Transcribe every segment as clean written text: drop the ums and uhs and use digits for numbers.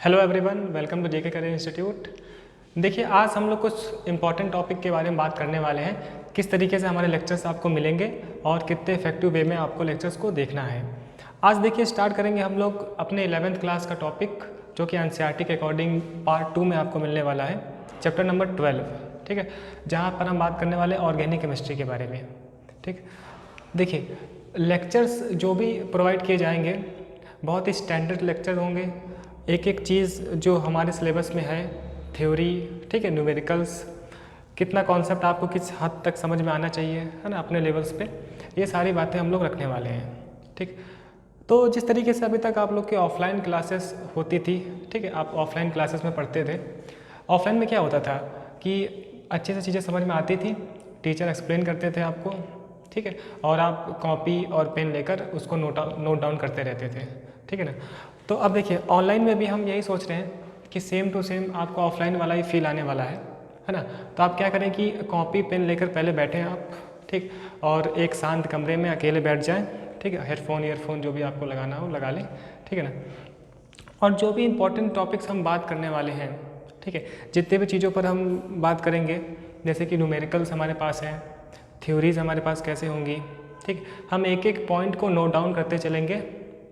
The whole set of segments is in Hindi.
Hello everyone, welcome to J K career institute. देखिए, आज हम लोग कुछ इंपॉर्टेंट टॉपिक के बारे में बात करने वाले हैं। किस तरीके से हमारे लेक्चर्स आपको मिलेंगे और कितने इफेक्टिव वे में आपको लेक्चर्स को देखना है। आज देखिए स्टार्ट करेंगे हम लोग अपने 11th क्लास का टॉपिक, जो कि एनसीईआरटी के अकॉर्डिंग पार्ट 2 में आपको मिलने वाला है, चैप्टर नंबर 12, ठीक है, जहाँ पर हम बात करने वाले ऑर्गेनिक केमिस्ट्री के बारे में। ठीक, देखिए लेक्चर्स जो भी प्रोवाइड किए जाएंगे बहुत ही स्टैंडर्ड लेक्चर होंगे। एक एक चीज़ जो हमारे सिलेबस में है, थ्योरी, ठीक है, न्यूमेरिकल्स, कितना कॉन्सेप्ट आपको किस हद तक समझ में आना चाहिए, है ना, अपने लेवल्स पे, ये सारी बातें हम लोग रखने वाले हैं। ठीक, तो जिस तरीके से अभी तक आप लोग की ऑफलाइन क्लासेस होती थी, ठीक है, आप ऑफलाइन क्लासेस में पढ़ते थे। ऑफलाइन में क्या होता था कि अच्छे से चीज़ें समझ में आती थी, टीचर एक्सप्लेन करते थे आपको, ठीक है, और आप कॉपी और पेन लेकर उसको नोट डाउन करते रहते थे, ठीक है ना। तो अब देखिए ऑनलाइन में भी हम यही सोच रहे हैं कि सेम टू सेम आपको ऑफलाइन वाला ही फील आने वाला है ना। तो आप क्या करें कि कॉपी पेन लेकर पहले बैठें आप, ठीक, और एक शांत कमरे में अकेले बैठ जाएं, ठीक है, हेडफोन ईयरफोन जो भी आपको लगाना हो लगा लें, ठीक है ना। और जो भी इम्पोर्टेंट टॉपिक्स हम बात करने वाले हैं, ठीक है, जितने भी चीज़ों पर हम बात करेंगे, जैसे कि न्यूमेरिकल्स हमारे पास हैं, थ्योरीज हमारे पास कैसे होंगी, ठीक, हम एक एक पॉइंट को नोट डाउन करते चलेंगे,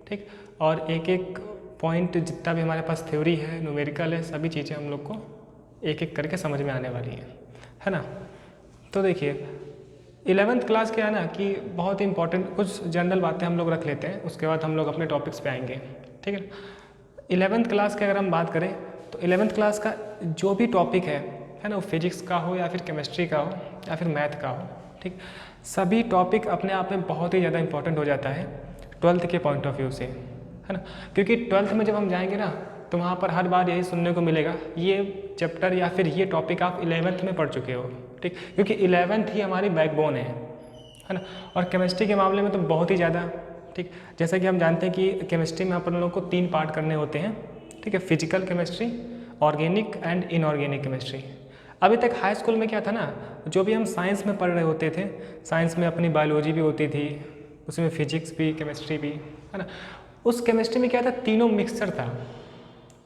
ठीक, और एक एक पॉइंट जितना भी हमारे पास थ्योरी है, न्यूमेरिकल है, सभी चीज़ें हम लोग को एक एक करके समझ में आने वाली है ना। तो देखिए 11th क्लास क्या है ना कि बहुत ही इंपॉर्टेंट कुछ जनरल बातें हम लोग रख लेते हैं, उसके बाद हम लोग अपने टॉपिक्स पे आएंगे, ठीक है। 11th क्लास की अगर हम बात करें तो 11th क्लास का जो भी टॉपिक है ना, वो फिजिक्स का हो या फिर केमिस्ट्री का हो या फिर मैथ का हो, ठीक, सभी टॉपिक अपने आप में बहुत ही ज़्यादा इंपॉर्टेंट हो जाता है 12th के पॉइंट ऑफ व्यू से, है ना। क्योंकि 12th में जब हम जाएंगे ना तो वहाँ पर हर बार यही सुनने को मिलेगा, ये चैप्टर या फिर ये टॉपिक आप 11th में पढ़ चुके हो, ठीक, क्योंकि 11th ही हमारी बैकबोन है ना। और केमिस्ट्री के मामले में तो बहुत ही ज़्यादा, ठीक, जैसा कि हम जानते हैं कि केमिस्ट्री में अपन लोगों को 3 पार्ट करने होते हैं, ठीक है, physical chemistry, organic and inorganic chemistry. अभी तक हाई स्कूल में क्या था ना, जो भी हम साइंस में पढ़ रहे होते थे, साइंस में अपनी बायोलॉजी भी होती थी, उसमें फिजिक्स भी, केमिस्ट्री भी, है ना। उस केमिस्ट्री में क्या था, तीनों मिक्सचर था।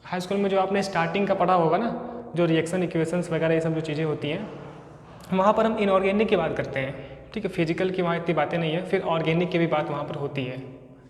हाई स्कूल में जो आपने स्टार्टिंग का पढ़ा होगा ना, जो रिएक्शन इक्वेशंस वगैरह ये सब जो चीज़ें होती हैं, वहाँ पर हम इनऑर्गेनिक की बात करते हैं, ठीक है, फिजिकल की वहाँ इतनी बातें नहीं है, फिर ऑर्गेनिक की भी बात वहाँ पर होती है,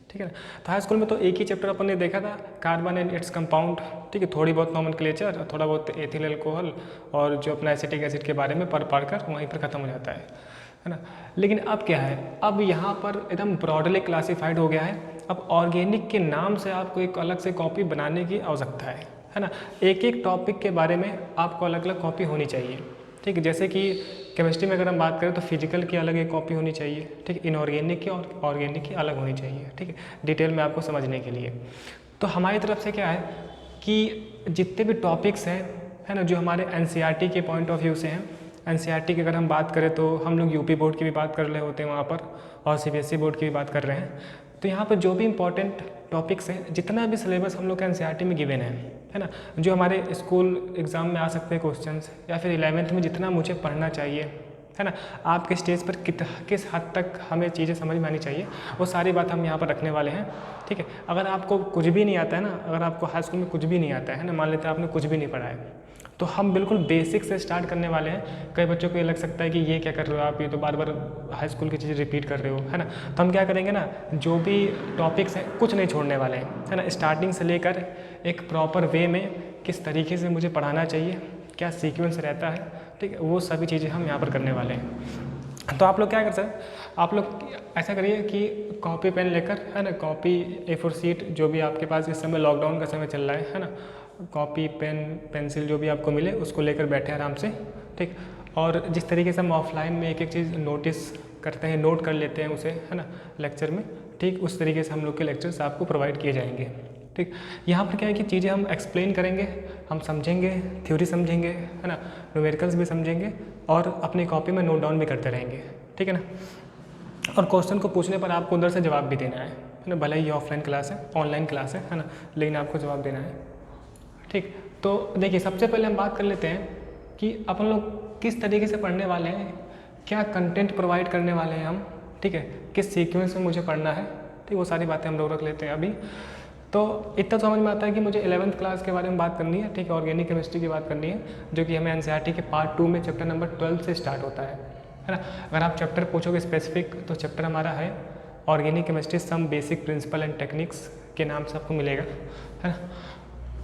ठीक है ना। तो हाई स्कूल में तो एक ही चैप्टर अपन ने देखा था, कार्बन एंड इट्स कंपाउंड, ठीक है, थोड़ी बहुत नॉमेनक्लेचर, थोड़ा बहुत एथिल अल्कोहल और जो अपना एसिटिक एसिड के बारे में पढ़ कर वहीं पर ख़त्म हो जाता है ना। लेकिन अब क्या है, अब यहाँ पर एकदम ब्रॉडली क्लासीफाइड हो गया है। अब ऑर्गेनिक के नाम से आपको एक अलग से कॉपी बनाने की आवश्यकता है ना। एक एक टॉपिक के बारे में आपको अलग अलग कॉपी होनी चाहिए, ठीक है। जैसे कि केमिस्ट्री में अगर हम बात करें तो फिजिकल की अलग एक कॉपी होनी चाहिए, ठीक है, इनऑर्गेनिक की और ऑर्गेनिक की अलग होनी चाहिए, ठीक है, डिटेल में आपको समझने के लिए। तो हमारी तरफ से क्या है कि जितने भी टॉपिक्स हैं, है ना, जो हमारे एनसीईआरटी के पॉइंट ऑफ व्यू से हैं, एनसीईआरटी की अगर हम बात करें तो हम लोग यूपी बोर्ड की भी बात कर रहे होते हैं वहाँ पर, और सीबीएसई बोर्ड की भी बात कर रहे हैं। तो यहाँ पर जो भी इंपॉर्टेंट टॉपिक्स हैं, जितना भी सिलेबस हम लोग का एनसीईआरटी में गिवन है ना, जो हमारे स्कूल एग्ज़ाम में आ सकते हैं क्वेश्चंस, या फिर 11th में जितना मुझे पढ़ना चाहिए, है ना, आपके स्टेज पर किस हद तक हमें चीज़ें समझ में आनी चाहिए, वो सारी बात हम यहाँ पर रखने वाले हैं, ठीक है। अगर आपको कुछ भी नहीं आता है ना, अगर आपको हाई स्कूल में कुछ भी नहीं आता है ना, मान लेते हैं आपने कुछ भी नहीं पढ़ा है, तो हम बिल्कुल बेसिक से स्टार्ट करने वाले हैं। कई बच्चों को ये लग सकता है कि ये क्या कर रहे हो आप, ये तो बार बार हाई स्कूल की चीज़ें रिपीट कर रहे हो, है ना। तो हम क्या करेंगे ना, जो भी टॉपिक्स हैं कुछ नहीं छोड़ने वाले हैं, है ना, स्टार्टिंग से लेकर एक प्रॉपर वे में किस तरीके से मुझे पढ़ाना चाहिए, क्या सीक्वेंस रहता है, ठीक है, वो सभी चीज़ें हम यहाँ पर करने वाले हैं। तो आप लोग क्या कर सकते, आप लोग ऐसा करिए कि कॉपी पेन लेकर, है ना, कॉपी A4 शीट जो भी आपके पास इस समय लॉकडाउन का समय चल रहा है ना, कॉपी पेन पेंसिल जो भी आपको मिले उसको लेकर बैठे आराम से, ठीक। और जिस तरीके से हम ऑफलाइन में एक एक चीज़ नोटिस करते हैं, नोट कर लेते हैं उसे, है ना, लेक्चर में, ठीक, उस तरीके से हम लोग के लेक्चर्स आपको प्रोवाइड किए जाएंगे, ठीक। यहाँ पर क्या है कि चीज़ें हम एक्सप्लेन करेंगे, हम समझेंगे, थ्योरी समझेंगे, है ना, न्यूमेरिकल्स भी समझेंगे और अपनी कॉपी में नोट डाउन भी करते रहेंगे, ठीक है ना। और क्वेश्चन को पूछने पर आपको उधर से जवाब भी देना है ना, भले ही ऑफलाइन क्लास है, ऑनलाइन क्लास है ना, लेकिन आपको जवाब देना है, ठीक। तो देखिए सबसे पहले हम बात कर लेते हैं कि अपन लोग किस तरीके से पढ़ने वाले हैं, क्या कंटेंट प्रोवाइड करने वाले हैं हम, ठीक है, किस सीक्वेंस में मुझे पढ़ना है, ठीक, वो सारी बातें हम लोग रख लेते हैं अभी। तो इतना समझ में आता है कि मुझे 11th क्लास के बारे में बात करनी है, ठीक है, ऑर्गेनिक केमिस्ट्री की बात करनी है, जो कि हमें एनसीईआरटी के पार्ट 2 में चैप्टर नंबर 12 से स्टार्ट होता है ना। अगर आप चैप्टर पूछोगे स्पेसिफिक तो चैप्टर हमारा है organic chemistry some basic principle and techniques के नाम से आपको मिलेगा, है ना।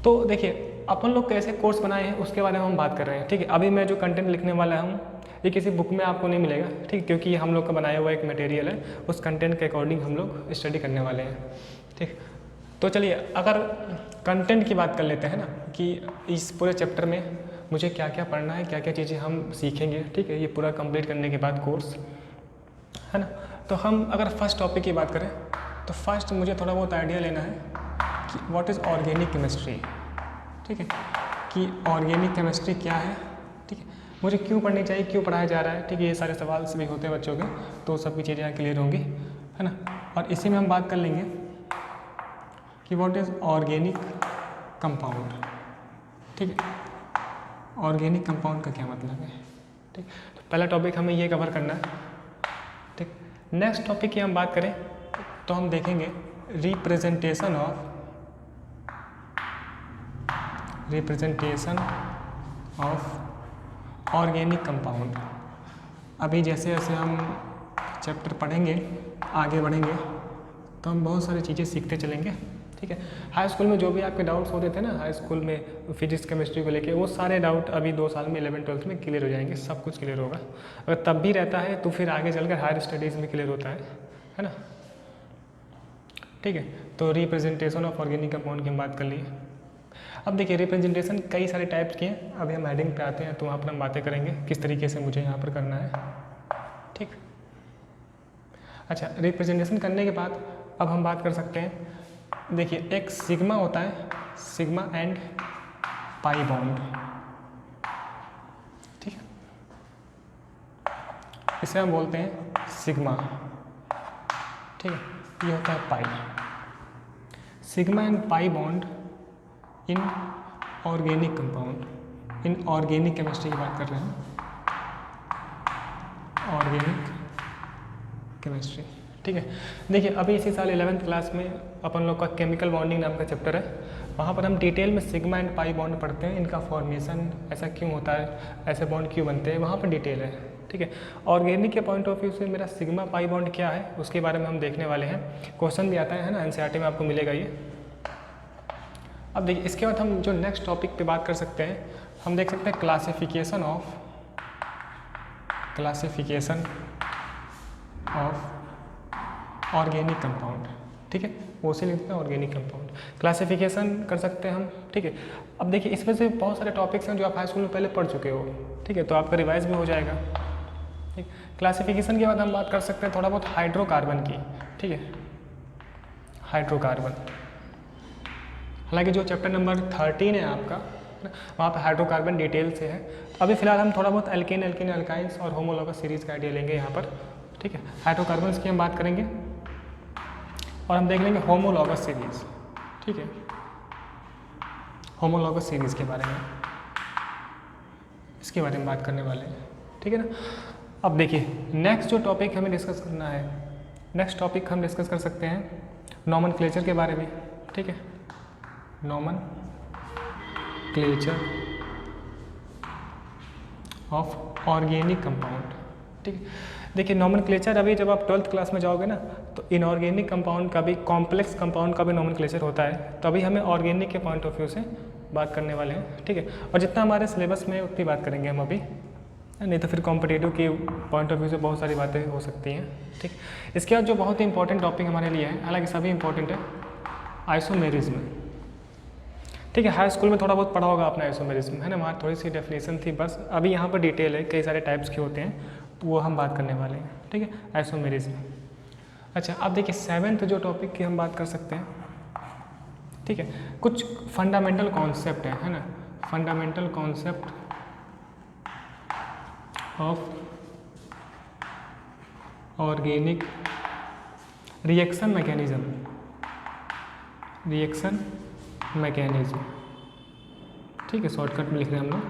तो देखिए अपन लोग कैसे कोर्स बनाए हैं उसके बारे में हम बात कर रहे हैं, ठीक है। अभी मैं जो कंटेंट लिखने वाला हूँ ये किसी बुक में आपको नहीं मिलेगा, ठीक, क्योंकि ये हम लोग का बनाया हुआ एक मटेरियल है, उस कंटेंट के अकॉर्डिंग हम लोग स्टडी करने वाले हैं, ठीक। तो चलिए अगर कंटेंट की बात कर लेते हैं ना कि इस पूरे चैप्टर में मुझे क्या क्या पढ़ना है, क्या क्या चीज़ें हम सीखेंगे, ठीक है, ये पूरा कंप्लीट करने के बाद कोर्स, है ना। तो हम अगर फर्स्ट टॉपिक की बात करें तो फर्स्ट मुझे थोड़ा बहुत आइडिया लेना है कि व्हाट इज़ ऑर्गेनिक केमिस्ट्री, ठीक है, कि ऑर्गेनिक केमिस्ट्री क्या है, ठीक है, मुझे क्यों पढ़नी चाहिए, क्यों पढ़ाया जा रहा है, ठीक है, ये सारे सवाल भी होते हैं बच्चों के, तो सभी चीज़ें यहाँ क्लियर होंगी, है ना। और इसी में हम बात कर लेंगे कि व्हाट इज़ ऑर्गेनिक कंपाउंड, ठीक है, ऑर्गेनिक कंपाउंड का क्या मतलब है, ठीक। तो पहला टॉपिक हमें ये कवर करना है, ठीक। नेक्स्ट टॉपिक की हम बात करें तो हम देखेंगे रिप्रेजेंटेशन ऑफ ऑर्गेनिक कंपाउंड। अभी जैसे जैसे हम चैप्टर पढ़ेंगे, आगे बढ़ेंगे, तो हम बहुत सारी चीज़ें सीखते चलेंगे, ठीक है। हाई स्कूल में जो भी आपके डाउट्स होते थे ना, हाई स्कूल में फिजिक्स केमिस्ट्री को लेके, वो सारे डाउट अभी 2 साल में 11th-12th में क्लियर हो जाएंगे, सब कुछ क्लियर होगा। अगर तब भी रहता है तो फिर आगे चलकर हायर स्टडीज़ में क्लियर होता है ना, ठीक है। तो रिप्रेजेंटेशन ऑफ ऑर्गेनिक कंपाउंड की हम बात कर लिए। अब देखिए रिप्रेजेंटेशन कई सारे टाइप्स के हैं, अभी हम हेडिंग पे आते हैं तो वहाँ पर हम बातें करेंगे किस तरीके से मुझे यहाँ पर करना है, ठीक। अच्छा, रिप्रेजेंटेशन करने के बाद अब हम बात कर सकते हैं, देखिए एक सिग्मा होता है, सिग्मा एंड पाई बॉन्ड, ठीक है, इसे हम बोलते हैं सिग्मा, ठीक है, ये होता है pi. Sigma and pi bond in organic compound, in organic chemistry की बात कर रहे हैं, ऑर्गेनिक केमिस्ट्री, ठीक है। देखिए अभी इसी साल 11th क्लास में अपन लोग का केमिकल बॉन्डिंग नाम का चैप्टर है, वहाँ पर हम डिटेल में सिग्मा एंड पाई बॉन्ड पढ़ते हैं, इनका फॉर्मेशन ऐसा क्यों होता है, ऐसे बॉन्ड क्यों बनते हैं, वहाँ पर डिटेल है, ठीक है। ऑर्गेनिक के पॉइंट ऑफ व्यू से मेरा सिग्मा पाई बॉन्ड क्या है उसके बारे में हम देखने वाले हैं, क्वेश्चन भी आता है ना, एनसीईआरटी में आपको मिलेगा ये। अब देखिए इसके बाद हम जो नेक्स्ट टॉपिक पे बात कर सकते हैं, हम देख सकते हैं क्लासिफिकेशन ऑफ ऑर्गेनिक कंपाउंड, ठीक है, वो से लिखते हैं ऑर्गेनिक कंपाउंड, क्लासिफिकेशन कर सकते हैं हम, ठीक है। अब देखिए इसमें से बहुत सारे टॉपिक्स हैं जो आप हाई स्कूल में पहले पढ़ चुके हो, ठीक है, तो आपका रिवाइज भी हो जाएगा, ठीक। क्लासिफिकेशन के बाद हम बात कर सकते हैं थोड़ा बहुत हाइड्रोकार्बन की, ठीक है, हाइड्रोकार्बन, हालांकि जो चैप्टर नंबर 13 है आपका, वहाँ पर हाइड्रोकार्बन डिटेल से है। तो अभी फिलहाल हम थोड़ा बहुत एल्केन, अल्काइंस और होमोलॉगस सीरीज़ का आइडिया लेंगे यहाँ पर, ठीक है। हाइड्रोकार्बन्स की हम बात करेंगे और हम देख लेंगे होमोलॉगस सीरीज़, ठीक है, होमोलॉगस सीरीज़ के बारे में, इसके बारे में बात करने वाले हैं, ठीक है ना। अब देखिए नेक्स्ट जो टॉपिक हमें डिस्कस करना है, नेक्स्ट टॉपिक हम डिस्कस कर सकते हैं नॉमेनक्लेचर के बारे में, ठीक है, नॉमेनक्लेचर ऑफ ऑर्गेनिक कंपाउंड, ठीक है। देखिए नॉमेनक्लेचर अभी जब आप 12th क्लास में जाओगे ना तो इनऑर्गेनिक कंपाउंड का भी, कॉम्प्लेक्स कंपाउंड का भी नॉमेनक्लेचर होता है, तो अभी हमें ऑर्गेनिक के पॉइंट ऑफ व्यू से बात करने वाले हैं, ठीक है। और जितना हमारे सिलेबस में उतनी बात करेंगे हम अभी, नहीं तो फिर कॉम्पिटिटिव के पॉइंट ऑफ व्यू से बहुत सारी बातें हो सकती हैं, ठीक। इसके बाद जो बहुत ही इंपॉर्टेंट टॉपिक हमारे लिए है, हालांकि सभी इंपॉर्टेंट है, आइसोमेरिज्म, ठीक है। हाई स्कूल में थोड़ा बहुत पढ़ा होगा आपने आइसोमेरिज्म, है ना, वहाँ थोड़ी सी डेफिनेशन थी बस, अभी यहाँ पर डिटेल है, कई सारे टाइप्स के होते हैं, तो वो हम बात करने वाले हैं, ठीक है, आइसोमेरिज्म। अच्छा अब देखिए 7th जो टॉपिक की हम बात कर सकते हैं, ठीक है, कुछ फंडामेंटल कॉन्सेप्ट है ना, fundamental concept of organic reaction mechanism, ठीक है, शॉर्टकट में लिख रहे हैं हम लोग,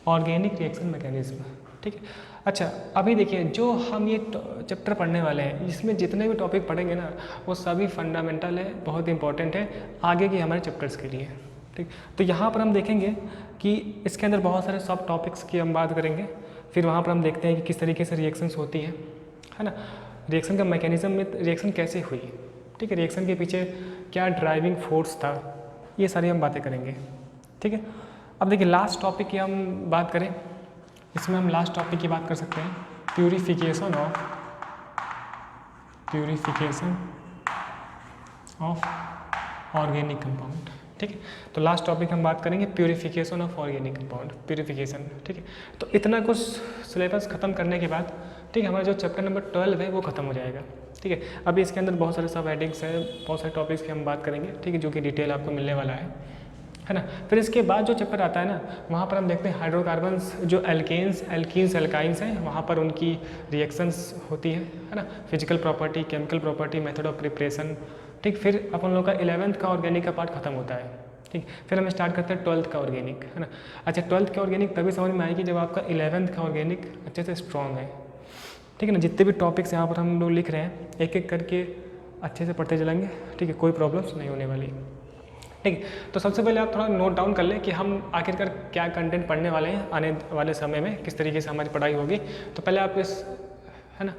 ऑर्गेनिक रिएक्शन मैकेनिज्म, ठीक है। अच्छा, अभी देखिए जो हम ये चैप्टर पढ़ने वाले हैं, इसमें जितने भी टॉपिक पढ़ेंगे ना वो सभी फंडामेंटल है, बहुत इंपॉर्टेंट है आगे के हमारे चैप्टर्स के लिए। ठीक, तो यहाँ पर हम देखेंगे कि इसके अंदर बहुत सारे सब टॉपिक्स की हम बात करेंगे। फिर वहाँ पर हम देखते हैं कि किस तरीके से रिएक्शंस होती हैं, है ना, रिएक्शन का मैकेनिज्म में रिएक्शन कैसे हुई, ठीक है, रिएक्शन के पीछे क्या ड्राइविंग फोर्स था, ये सारी हम बातें करेंगे। ठीक है। अब देखिए लास्ट टॉपिक की हम बात करें, इसमें हम लास्ट टॉपिक की बात कर सकते हैं, प्यूरिफिकेशन ऑफ ऑर्गेनिक कंपाउंड। ठीक है, तो लास्ट टॉपिक हम बात करेंगे purification of organic compound, purification. ठीक है, तो इतना कुछ सिलेबस ख़त्म करने के बाद, ठीक है, हमारा जो चैप्टर नंबर 12 है वो ख़त्म हो जाएगा। ठीक है, अभी इसके अंदर बहुत सारे सब हेडिंग्स हैं, बहुत सारे टॉपिक्स की हम बात करेंगे, ठीक है, जो कि डिटेल आपको मिलने वाला है ना। फिर इसके बाद जो चैप्टर आता है ना, वहाँ पर हम देखते हैं हाइड्रोकार्बन्स, जो एल्केन्स, एल्काइंस हैं, वहाँ पर उनकी रिएक्शंस होती है ना, physical property, chemical property, method of preparation. ठीक, फिर अपन लोग का 11th का ऑर्गेनिक का पार्ट खत्म होता है। ठीक, फिर हम स्टार्ट करते हैं 12th का ऑर्गेनिक, है ना। अच्छा, 12th का ऑर्गेनिक तभी समझ में आएगी जब आपका 11th का ऑर्गेनिक अच्छे से स्ट्रॉन्ग है। ठीक है ना, जितने भी टॉपिक्स यहाँ पर हम लोग लिख रहे हैं एक एक करके अच्छे से पढ़ते चलेंगे। ठीक है, कोई प्रॉब्लम्स नहीं होने वाली। ठीक है, तो सबसे पहले आप थोड़ा नोट डाउन कर लें कि हम आखिरकार क्या कंटेंट पढ़ने वाले हैं आने वाले समय में, किस तरीके से हमारी पढ़ाई होगी। तो पहले आप इस, है ना,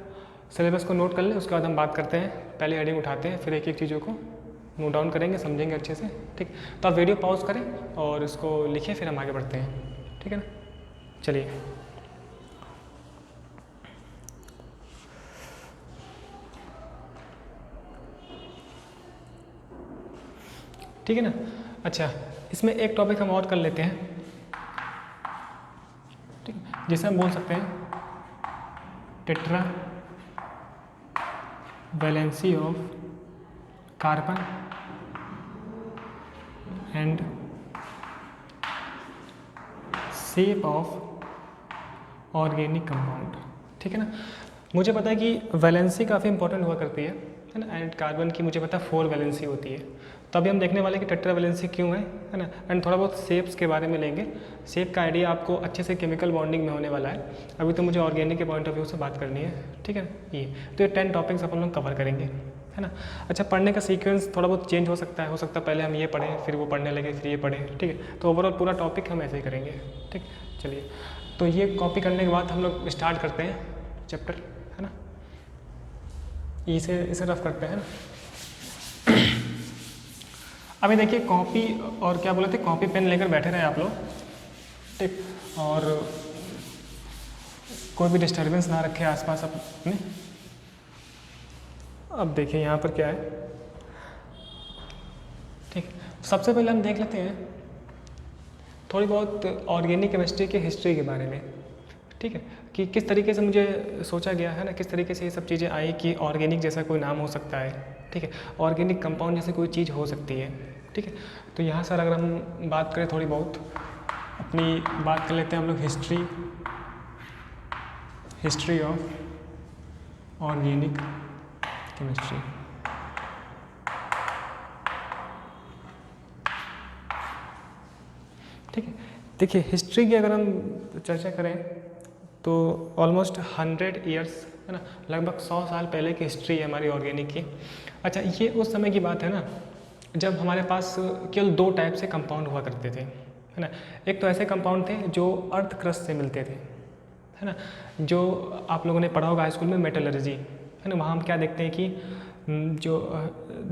सिलेबस को नोट कर लें, उसके बाद हम बात करते हैं। पहले हेडिंग उठाते हैं, फिर एक एक चीज़ों को नोट डाउन करेंगे, समझेंगे अच्छे से। ठीक, तो आप वीडियो पॉज करें और इसको लिखिए, फिर हम आगे बढ़ते हैं। ठीक है ना, चलिए। ठीक है ना। अच्छा, इसमें एक टॉपिक हम और कर लेते हैं, ठीक है, जिसे हम बोल सकते हैं tetra valency of carbon and shape of organic compound. ठीक है ना, मुझे पता है कि वैलेंसी काफ़ी इंपॉर्टेंट हुआ करती है ना, एंड कार्बन की मुझे पता है 4 वैलेंसी होती है। तो अभी हम देखने वाले कि टेट्रा वैलेंसी क्यों है ना, एंड थोड़ा बहुत शेप्स के बारे में लेंगे। शेप का आइडिया आपको अच्छे से केमिकल बॉन्डिंग में होने वाला है। अभी तो मुझे ऑर्गेनिक के पॉइंट ऑफ व्यू से बात करनी है। ठीक है, ये तो ये 10 टॉपिक्स अपन लोग कवर करेंगे, है ना। अच्छा, पढ़ने का सीक्वेंस थोड़ा बहुत चेंज हो सकता है पहले हम ये पढ़ें, फिर वो पढ़ने लगे, फिर ये पढ़ें। ठीक है, तो ओवरऑल पूरा टॉपिक हम ऐसे ही करेंगे। ठीक, चलिए, तो ये कॉपी करने के बाद हम लोग स्टार्ट करते हैं चैप्टर, है ना। इसे रफ करते हैं ना। अभी देखिए कॉपी और क्या बोले थे, कॉपी पेन लेकर बैठे रहे आप लोग, ठीक, और कोई भी डिस्टर्बेंस ना रखे आसपास अपने। अब देखिए यहाँ पर क्या है, ठीक, सबसे पहले हम देख लेते हैं थोड़ी बहुत ऑर्गेनिक केमिस्ट्री की हिस्ट्री के बारे में। ठीक है, कि किस तरीके से मुझे सोचा गया है ना, किस तरीके से ये सब चीज़ें आई कि ऑर्गेनिक जैसा कोई नाम हो सकता है। ठीक है, ऑर्गेनिक कंपाउंड जैसे कोई चीज़ हो सकती है। ठीक है, तो यहाँ सर अगर हम बात करें थोड़ी बहुत अपनी बात कर लेते हैं हम लोग हिस्ट्री ऑफ ऑर्गेनिक केमिस्ट्री। ठीक है, देखिए हिस्ट्री की अगर हम चर्चा करें तो ऑलमोस्ट 100 ईयर्स, है ना, लगभग 100 साल पहले की हिस्ट्री है हमारी ऑर्गेनिक की। अच्छा, ये उस समय की बात है ना जब हमारे पास केवल 2 टाइप से कंपाउंड हुआ करते थे, है ना। एक तो ऐसे कंपाउंड थे जो अर्थ क्रस्ट से मिलते थे, है ना, जो आप लोगों ने पढ़ा होगा हाई स्कूल में मेटलर्जी, है ना। वहाँ हम क्या देखते हैं कि जो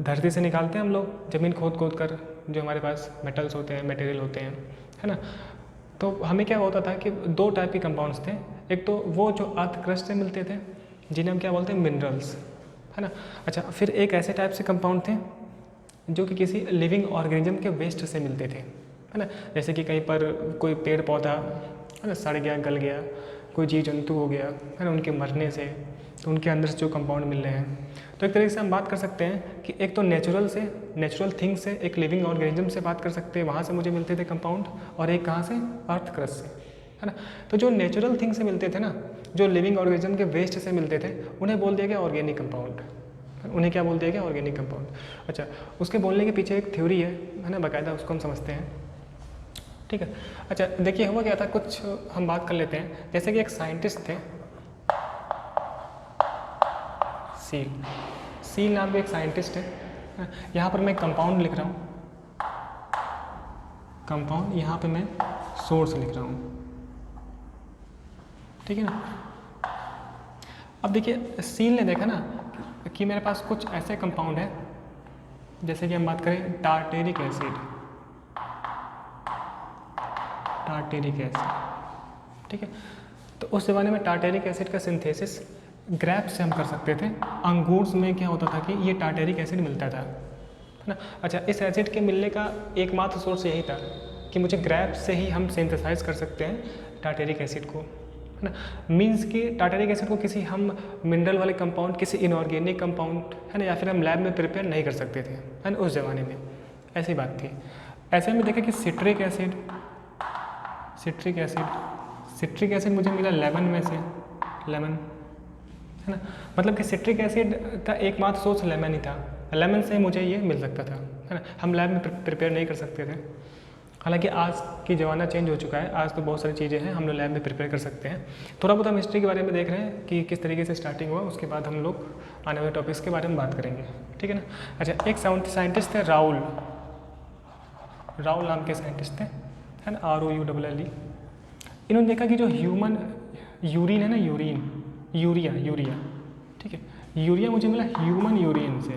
धरती से निकालते हैं हम लोग, ज़मीन खोद कर जो हमारे पास मेटल्स होते हैं, मटेरियल होते हैं, है ना। तो हमें क्या होता था कि 2 टाइप के कंपाउंड्स थे। एक तो वो जो अर्थ क्रस्ट से मिलते थे, जिन्हें हम क्या बोलते हैं, मिनरल्स, है ना। अच्छा, फिर एक ऐसे टाइप से कंपाउंड थे जो कि किसी लिविंग ऑर्गेनिज्म के वेस्ट से मिलते थे, है ना। जैसे कि कहीं पर कोई पेड़ पौधा, है ना, सड़ गया, गल गया, कोई जीव जंतु हो गया, है ना, उनके मरने से, तो उनके अंदर से जो कंपाउंड मिल रहे हैं। तो एक तरीके से हम बात कर सकते हैं कि एक तो नेचुरल थिंग से, एक लिविंग ऑर्गेनिज्म से बात कर सकते हैं, वहाँ से मुझे मिलते थे कंपाउंड, और एक कहाँ से, अर्थ क्रस्ट से, है ना। तो जो नेचुरल थिंग से मिलते थे ना, जो लिविंग ऑर्गेनिज्म के वेस्ट से मिलते थे, उन्हें बोल दिया गया ऑर्गेनिक कंपाउंड। उन्हें क्या बोल दिया गया, ऑर्गेनिक कंपाउंड। अच्छा, उसके बोलने के पीछे एक थ्योरी है ना, बाकायदा उसको हम समझते हैं। ठीक है। अच्छा देखिए हुआ क्या था, कुछ हम बात कर लेते हैं। जैसे कि एक साइंटिस्ट थे सील नाम के एक साइंटिस्ट है। यहाँ पर मैं कंपाउंड लिख रहा हूँ, कंपाउंड, यहाँ पे मैं सोर्स लिख रहा हूँ, ठीक है ना। अब देखिए सील ने देखा ना कि मेरे पास कुछ ऐसे कंपाउंड है, जैसे कि हम बात करें टार्टेरिक एसिड, ठीक है। तो उस ज़माने में टार्टेरिक एसिड का सिंथेसिस ग्रेप्स से हम कर सकते थे। अंगूर में क्या होता था कि ये टार्टेरिक एसिड मिलता था, है ना। अच्छा इस एसिड के मिलने का एकमात्र सोर्स यही था कि मुझे ग्रेप्स से ही हम सिंथेसाइज कर सकते हैं टार्टेरिक एसिड को, है ना। मीन्स कि टार्टेरिक एसिड को किसी हम मिनरल वाले कंपाउंड, किसी इनऑर्गेनिक कंपाउंड, है ना, या फिर हम लैब में प्रिपेयर नहीं कर सकते थे, है ना। उस ज़माने में ऐसी बात थी। ऐसे में देखें कि सिट्रिक एसिड मुझे मिला लेमन में से, लेमन, है ना। मतलब कि सिट्रिक एसिड का एकमात्र सोर्स लेमन ही था, लेमन से मुझे ये मिल सकता था, है ना। हम लैब में प्रिपेयर नहीं कर सकते थे। हालांकि आज की ज़माना चेंज हो चुका है, आज तो बहुत सारी चीज़ें हैं हम लोग लैब में प्रिपेयर कर सकते हैं। थोड़ा बहुत हम हिस्ट्री के बारे में देख रहे हैं कि किस तरीके से स्टार्टिंग हुआ, उसके बाद हम लोग आने वाले टॉपिक्स के बारे में बात करेंगे, ठीक है ना। अच्छा एक साइंटिस्ट थे राउल नाम के साइंटिस्ट थे, है ना, ROULLE। इन्होंने देखा कि जो ह्यूमन यूरिन है ना, यूरिया, ठीक है, यूरिया मुझे मिला ह्यूमन यूरिन से,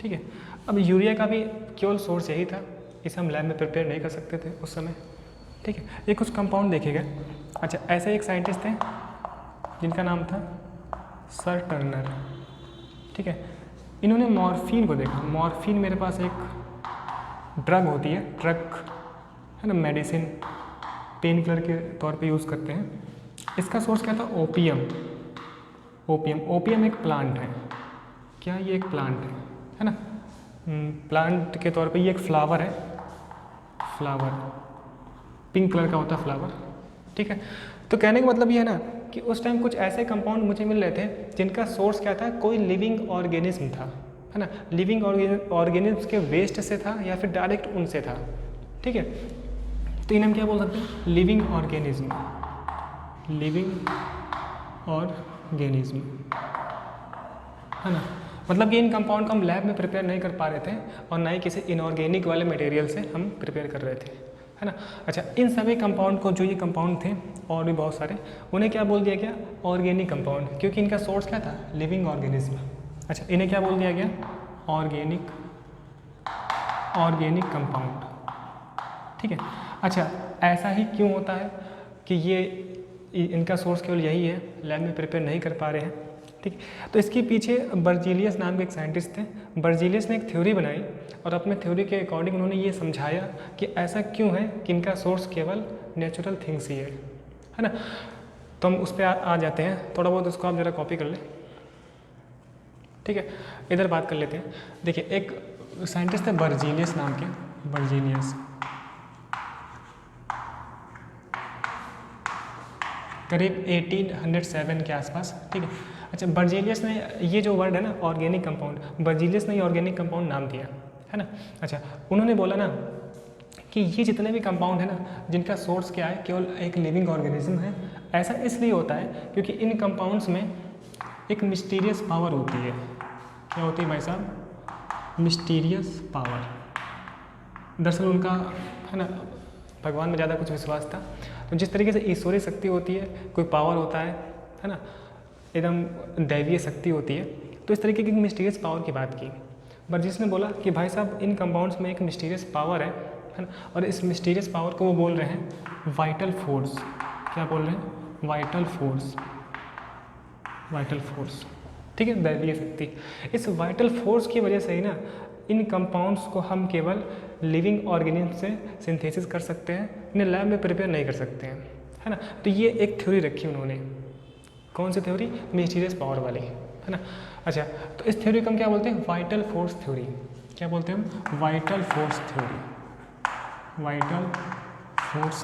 ठीक है। अब यूरिया का भी केवल सोर्स यही था, इसे हम लैब में प्रिपेयर नहीं कर सकते थे उस समय, ठीक है। ये कुछ कंपाउंड देखेगा। अच्छा ऐसे एक साइंटिस्ट थे जिनका नाम था सर टर्नर, ठीक है। इन्होंने मॉर्फिन को देखा। मॉर्फिन मेरे पास एक ड्रग होती है, है ना, मेडिसिन, पेन किलर के तौर पे यूज़ करते हैं। इसका सोर्स क्या था, ओपियम एक प्लांट है। क्या ये एक प्लांट है ना, प्लांट के तौर पे ये एक फ्लावर है, पिंक कलर का होता है फ्लावर, ठीक है। तो कहने का मतलब ये है ना कि उस टाइम कुछ ऐसे कंपाउंड मुझे मिल रहे थे जिनका सोर्स क्या था, कोई लिविंग ऑर्गेनिज्म था, है ना। लिविंग ऑर्गेनिज्म के वेस्ट से था या फिर डायरेक्ट उनसे था, ठीक है। तो इन्हें हम क्या बोल सकते हैं, लिविंग ऑर्गेनिज्म, है ना। मतलब कि इन कंपाउंड को हम लैब में प्रिपेयर नहीं कर पा रहे थे और ना ही किसी इनऑर्गेनिक वाले मटेरियल से हम प्रिपेयर कर रहे थे, है ना। अच्छा इन सभी कंपाउंड को, जो ये कंपाउंड थे और भी बहुत सारे, उन्हें क्या बोल दिया गया, ऑर्गेनिक कंपाउंड, क्योंकि इनका सोर्स क्या था, लिविंग ऑर्गेनिज्म। अच्छा इन्हें क्या बोल दिया गया, ऑर्गेनिक कंपाउंड, ठीक है। अच्छा ऐसा ही क्यों होता है कि ये इनका सोर्स केवल यही है, लैब में प्रिपेयर नहीं कर पा रहे हैं, ठीक। तो इसके पीछे बर्जीलियस नाम के एक साइंटिस्ट थे। बर्जीलियस ने एक थ्योरी बनाई और अपने थ्योरी के अकॉर्डिंग उन्होंने ये समझाया कि ऐसा क्यों है कि इनका सोर्स केवल नेचुरल थिंग्स ही है ना। तो हम उस पर आ जाते हैं, थोड़ा बहुत उसको आप ज़रा कॉपी कर लें, ठीक है। इधर बात कर लेते हैं। देखिए एक साइंटिस्ट थे बर्जीलियस नाम के, करीब 1807 के आसपास, ठीक है। अच्छा बर्जीलियस ने ये जो वर्ड है ना ऑर्गेनिक कंपाउंड, बर्जीलियस ने ये ऑर्गेनिक कंपाउंड नाम दिया, है ना। अच्छा उन्होंने बोला ना कि ये जितने भी कंपाउंड है ना जिनका सोर्स क्या है, केवल एक लिविंग ऑर्गेनिज्म है। ऐसा इसलिए होता है क्योंकि इन कंपाउंड्स में एक मिस्टीरियस पावर होती है। क्या होती है भाई साहब, मिस्टीरियस पावर। दरअसल उनका, है ना, भगवान में ज़्यादा कुछ विश्वास था। तो जिस तरीके से ईश्वरीय शक्ति होती है, कोई पावर होता है ना, एकदम दैवीय शक्ति होती है, तो इस तरीके की मिस्टीरियस पावर की बात की। बर्जीलियस ने बोला कि भाई साहब इन कंपाउंड्स में एक मिस्टीरियस पावर है ना, और इस मिस्टीरियस पावर को वो बोल रहे हैं वाइटल फोर्स। क्या बोल रहे हैं, वाइटल फोर्स, ठीक है, दैवीय शक्ति। इस वाइटल फोर्स की वजह से ही ना इन कंपाउंड्स को हम केवल लिविंग ऑर्गेनिज्म से सिंथेसिस कर सकते हैं, इन्हें लैब में प्रिपेयर नहीं कर सकते हैं, है ना। तो ये एक थ्योरी रखी उन्होंने, कौन सी थ्योरी, मिस्टीरियस पावर वाली, है ना। अच्छा तो इस थ्योरी को हम क्या बोलते हैं, वाइटल फोर्स थ्योरी। क्या बोलते हैं हम, वाइटल फोर्स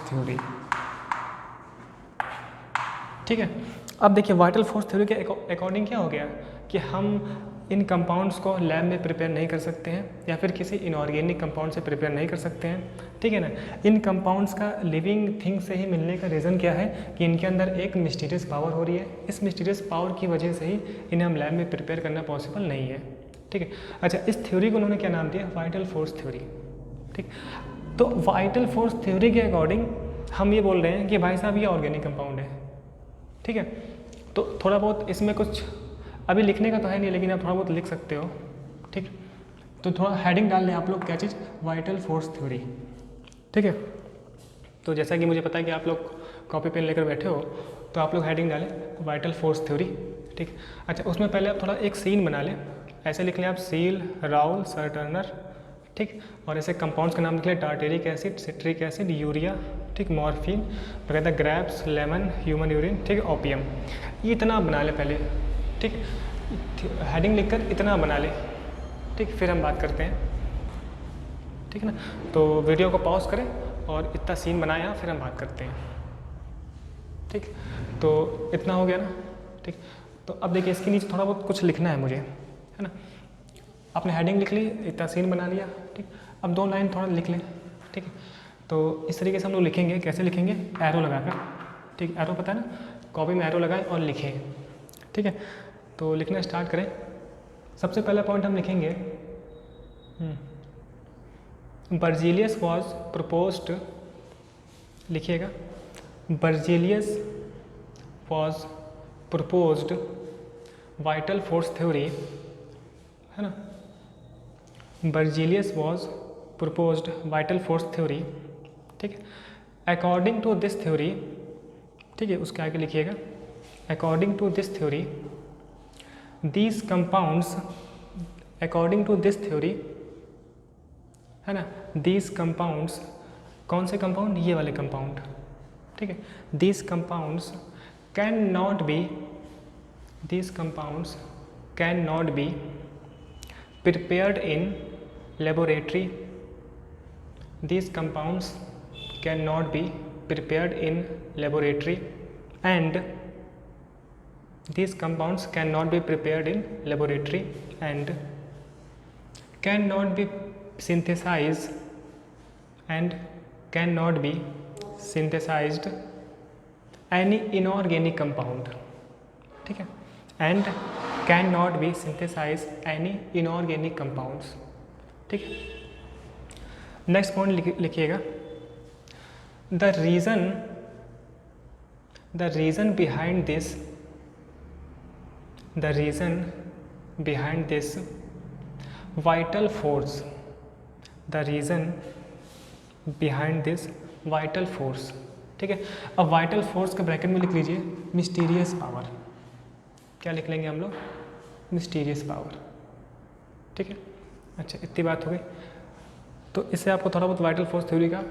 थ्योरी, ठीक है। अब देखिए वाइटल फोर्स थ्योरी के अकॉर्डिंग क्या हो गया कि हम इन कंपाउंड्स को लैब में प्रिपेयर नहीं कर सकते हैं या फिर किसी इनऑर्गेनिक कंपाउंड से प्रिपेयर नहीं कर सकते हैं, ठीक है ना। इन कंपाउंड्स का लिविंग थिंग से ही मिलने का रीज़न क्या है कि इनके अंदर एक मिस्टीरियस पावर हो रही है। इस मिस्टीरियस पावर की वजह से ही इन्हें हम लैब में प्रिपेयर करना पॉसिबल नहीं है, ठीक है। अच्छा, इस थ्योरी को उन्होंने क्या नाम दिया? वाइटल फोर्स थ्योरी, ठीक। तो वाइटल फोर्स थ्योरी के अकॉर्डिंग हम ये बोल रहे हैं कि भाई साहब ये ऑर्गेनिक कंपाउंड है, ठीक है। तो थोड़ा बहुत इसमें कुछ अभी लिखने का तो है नहीं, लेकिन आप थोड़ा बहुत लिख सकते हो, ठीक। तो थोड़ा हेडिंग डाल लें आप लोग, क्या चीज़? वाइटल फोर्स थ्योरी, ठीक है। तो जैसा कि मुझे पता है कि आप लोग कॉपी पेन लेकर बैठे हो, तो आप लोग हेडिंग डालें वाइटल फोर्स थ्योरी, ठीक। अच्छा, उसमें पहले आप थोड़ा एक सीन बना लें, ऐसे लिख लें आप सील, राउल, सर टर्नर, ठीक। और ऐसे कंपाउंड्स का नाम लिख लें tartaric acid, citric acid, urea, ठीक, मॉर्फिन, बकायदा ग्रैप्स, लेमन, ह्यूमन यूरिन, ठीक है, ओपियम। ये इतना बना लें पहले, ठीक। हेडिंग लिखकर इतना बना ले, ठीक, फिर हम बात करते हैं, ठीक है ना। तो वीडियो को पॉज करें और इतना सीन बनाए यहाँ, फिर हम बात करते हैं, ठीक। तो इतना हो गया ना, ठीक। तो अब देखिए इसके नीचे थोड़ा बहुत कुछ लिखना है मुझे, है ना। आपने हेडिंग लिख ली, इतना सीन बना लिया, ठीक। अब 2 लाइन थोड़ा लिख लें, ठीक है। तो इस तरीके से हम लोग लिखेंगे, कैसे लिखेंगे? एरो लगाकर, ठीक। एरो पता है ना, कॉपी में एरो लगाएं और लिखें, ठीक है। तो लिखना स्टार्ट करें। सबसे पहला पॉइंट हम लिखेंगे, बर्जीलियस वॉज प्रपोज्ड, लिखिएगा, Berzelius was proposed vital force theory, है ना। Berzelius was proposed vital force theory, ठीक है। अकॉर्डिंग टू दिस थ्योरी, ठीक है, उसके आगे लिखिएगा, according to this theory these compounds, according to this theory, है ना, these compounds, कौन से कंपाउंड? ये वाले कंपाउंड, ठीक है। these compounds cannot be, these compounds cannot be prepared in laboratory, these compounds cannot be prepared in laboratory and these compounds cannot be prepared in laboratory and cannot be synthesized and cannot be synthesized any inorganic compound, ठीक है, and cannot be synthesized any inorganic compounds, ठीक है। नेक्स्ट पॉइंट लिखिएगा, the reason behind this, the reason behind this vital force, the reason behind this vital force, ठीक है। अब वाइटल फोर्स के ब्रैकेट में लिख लीजिए मिस्टीरियस पावर, क्या लिख लेंगे हम लोग? मिस्टीरियस पावर, ठीक है। अच्छा, इतनी बात हो गई, तो इससे आपको थोड़ा बहुत वाइटल फोर्स थ्योरी का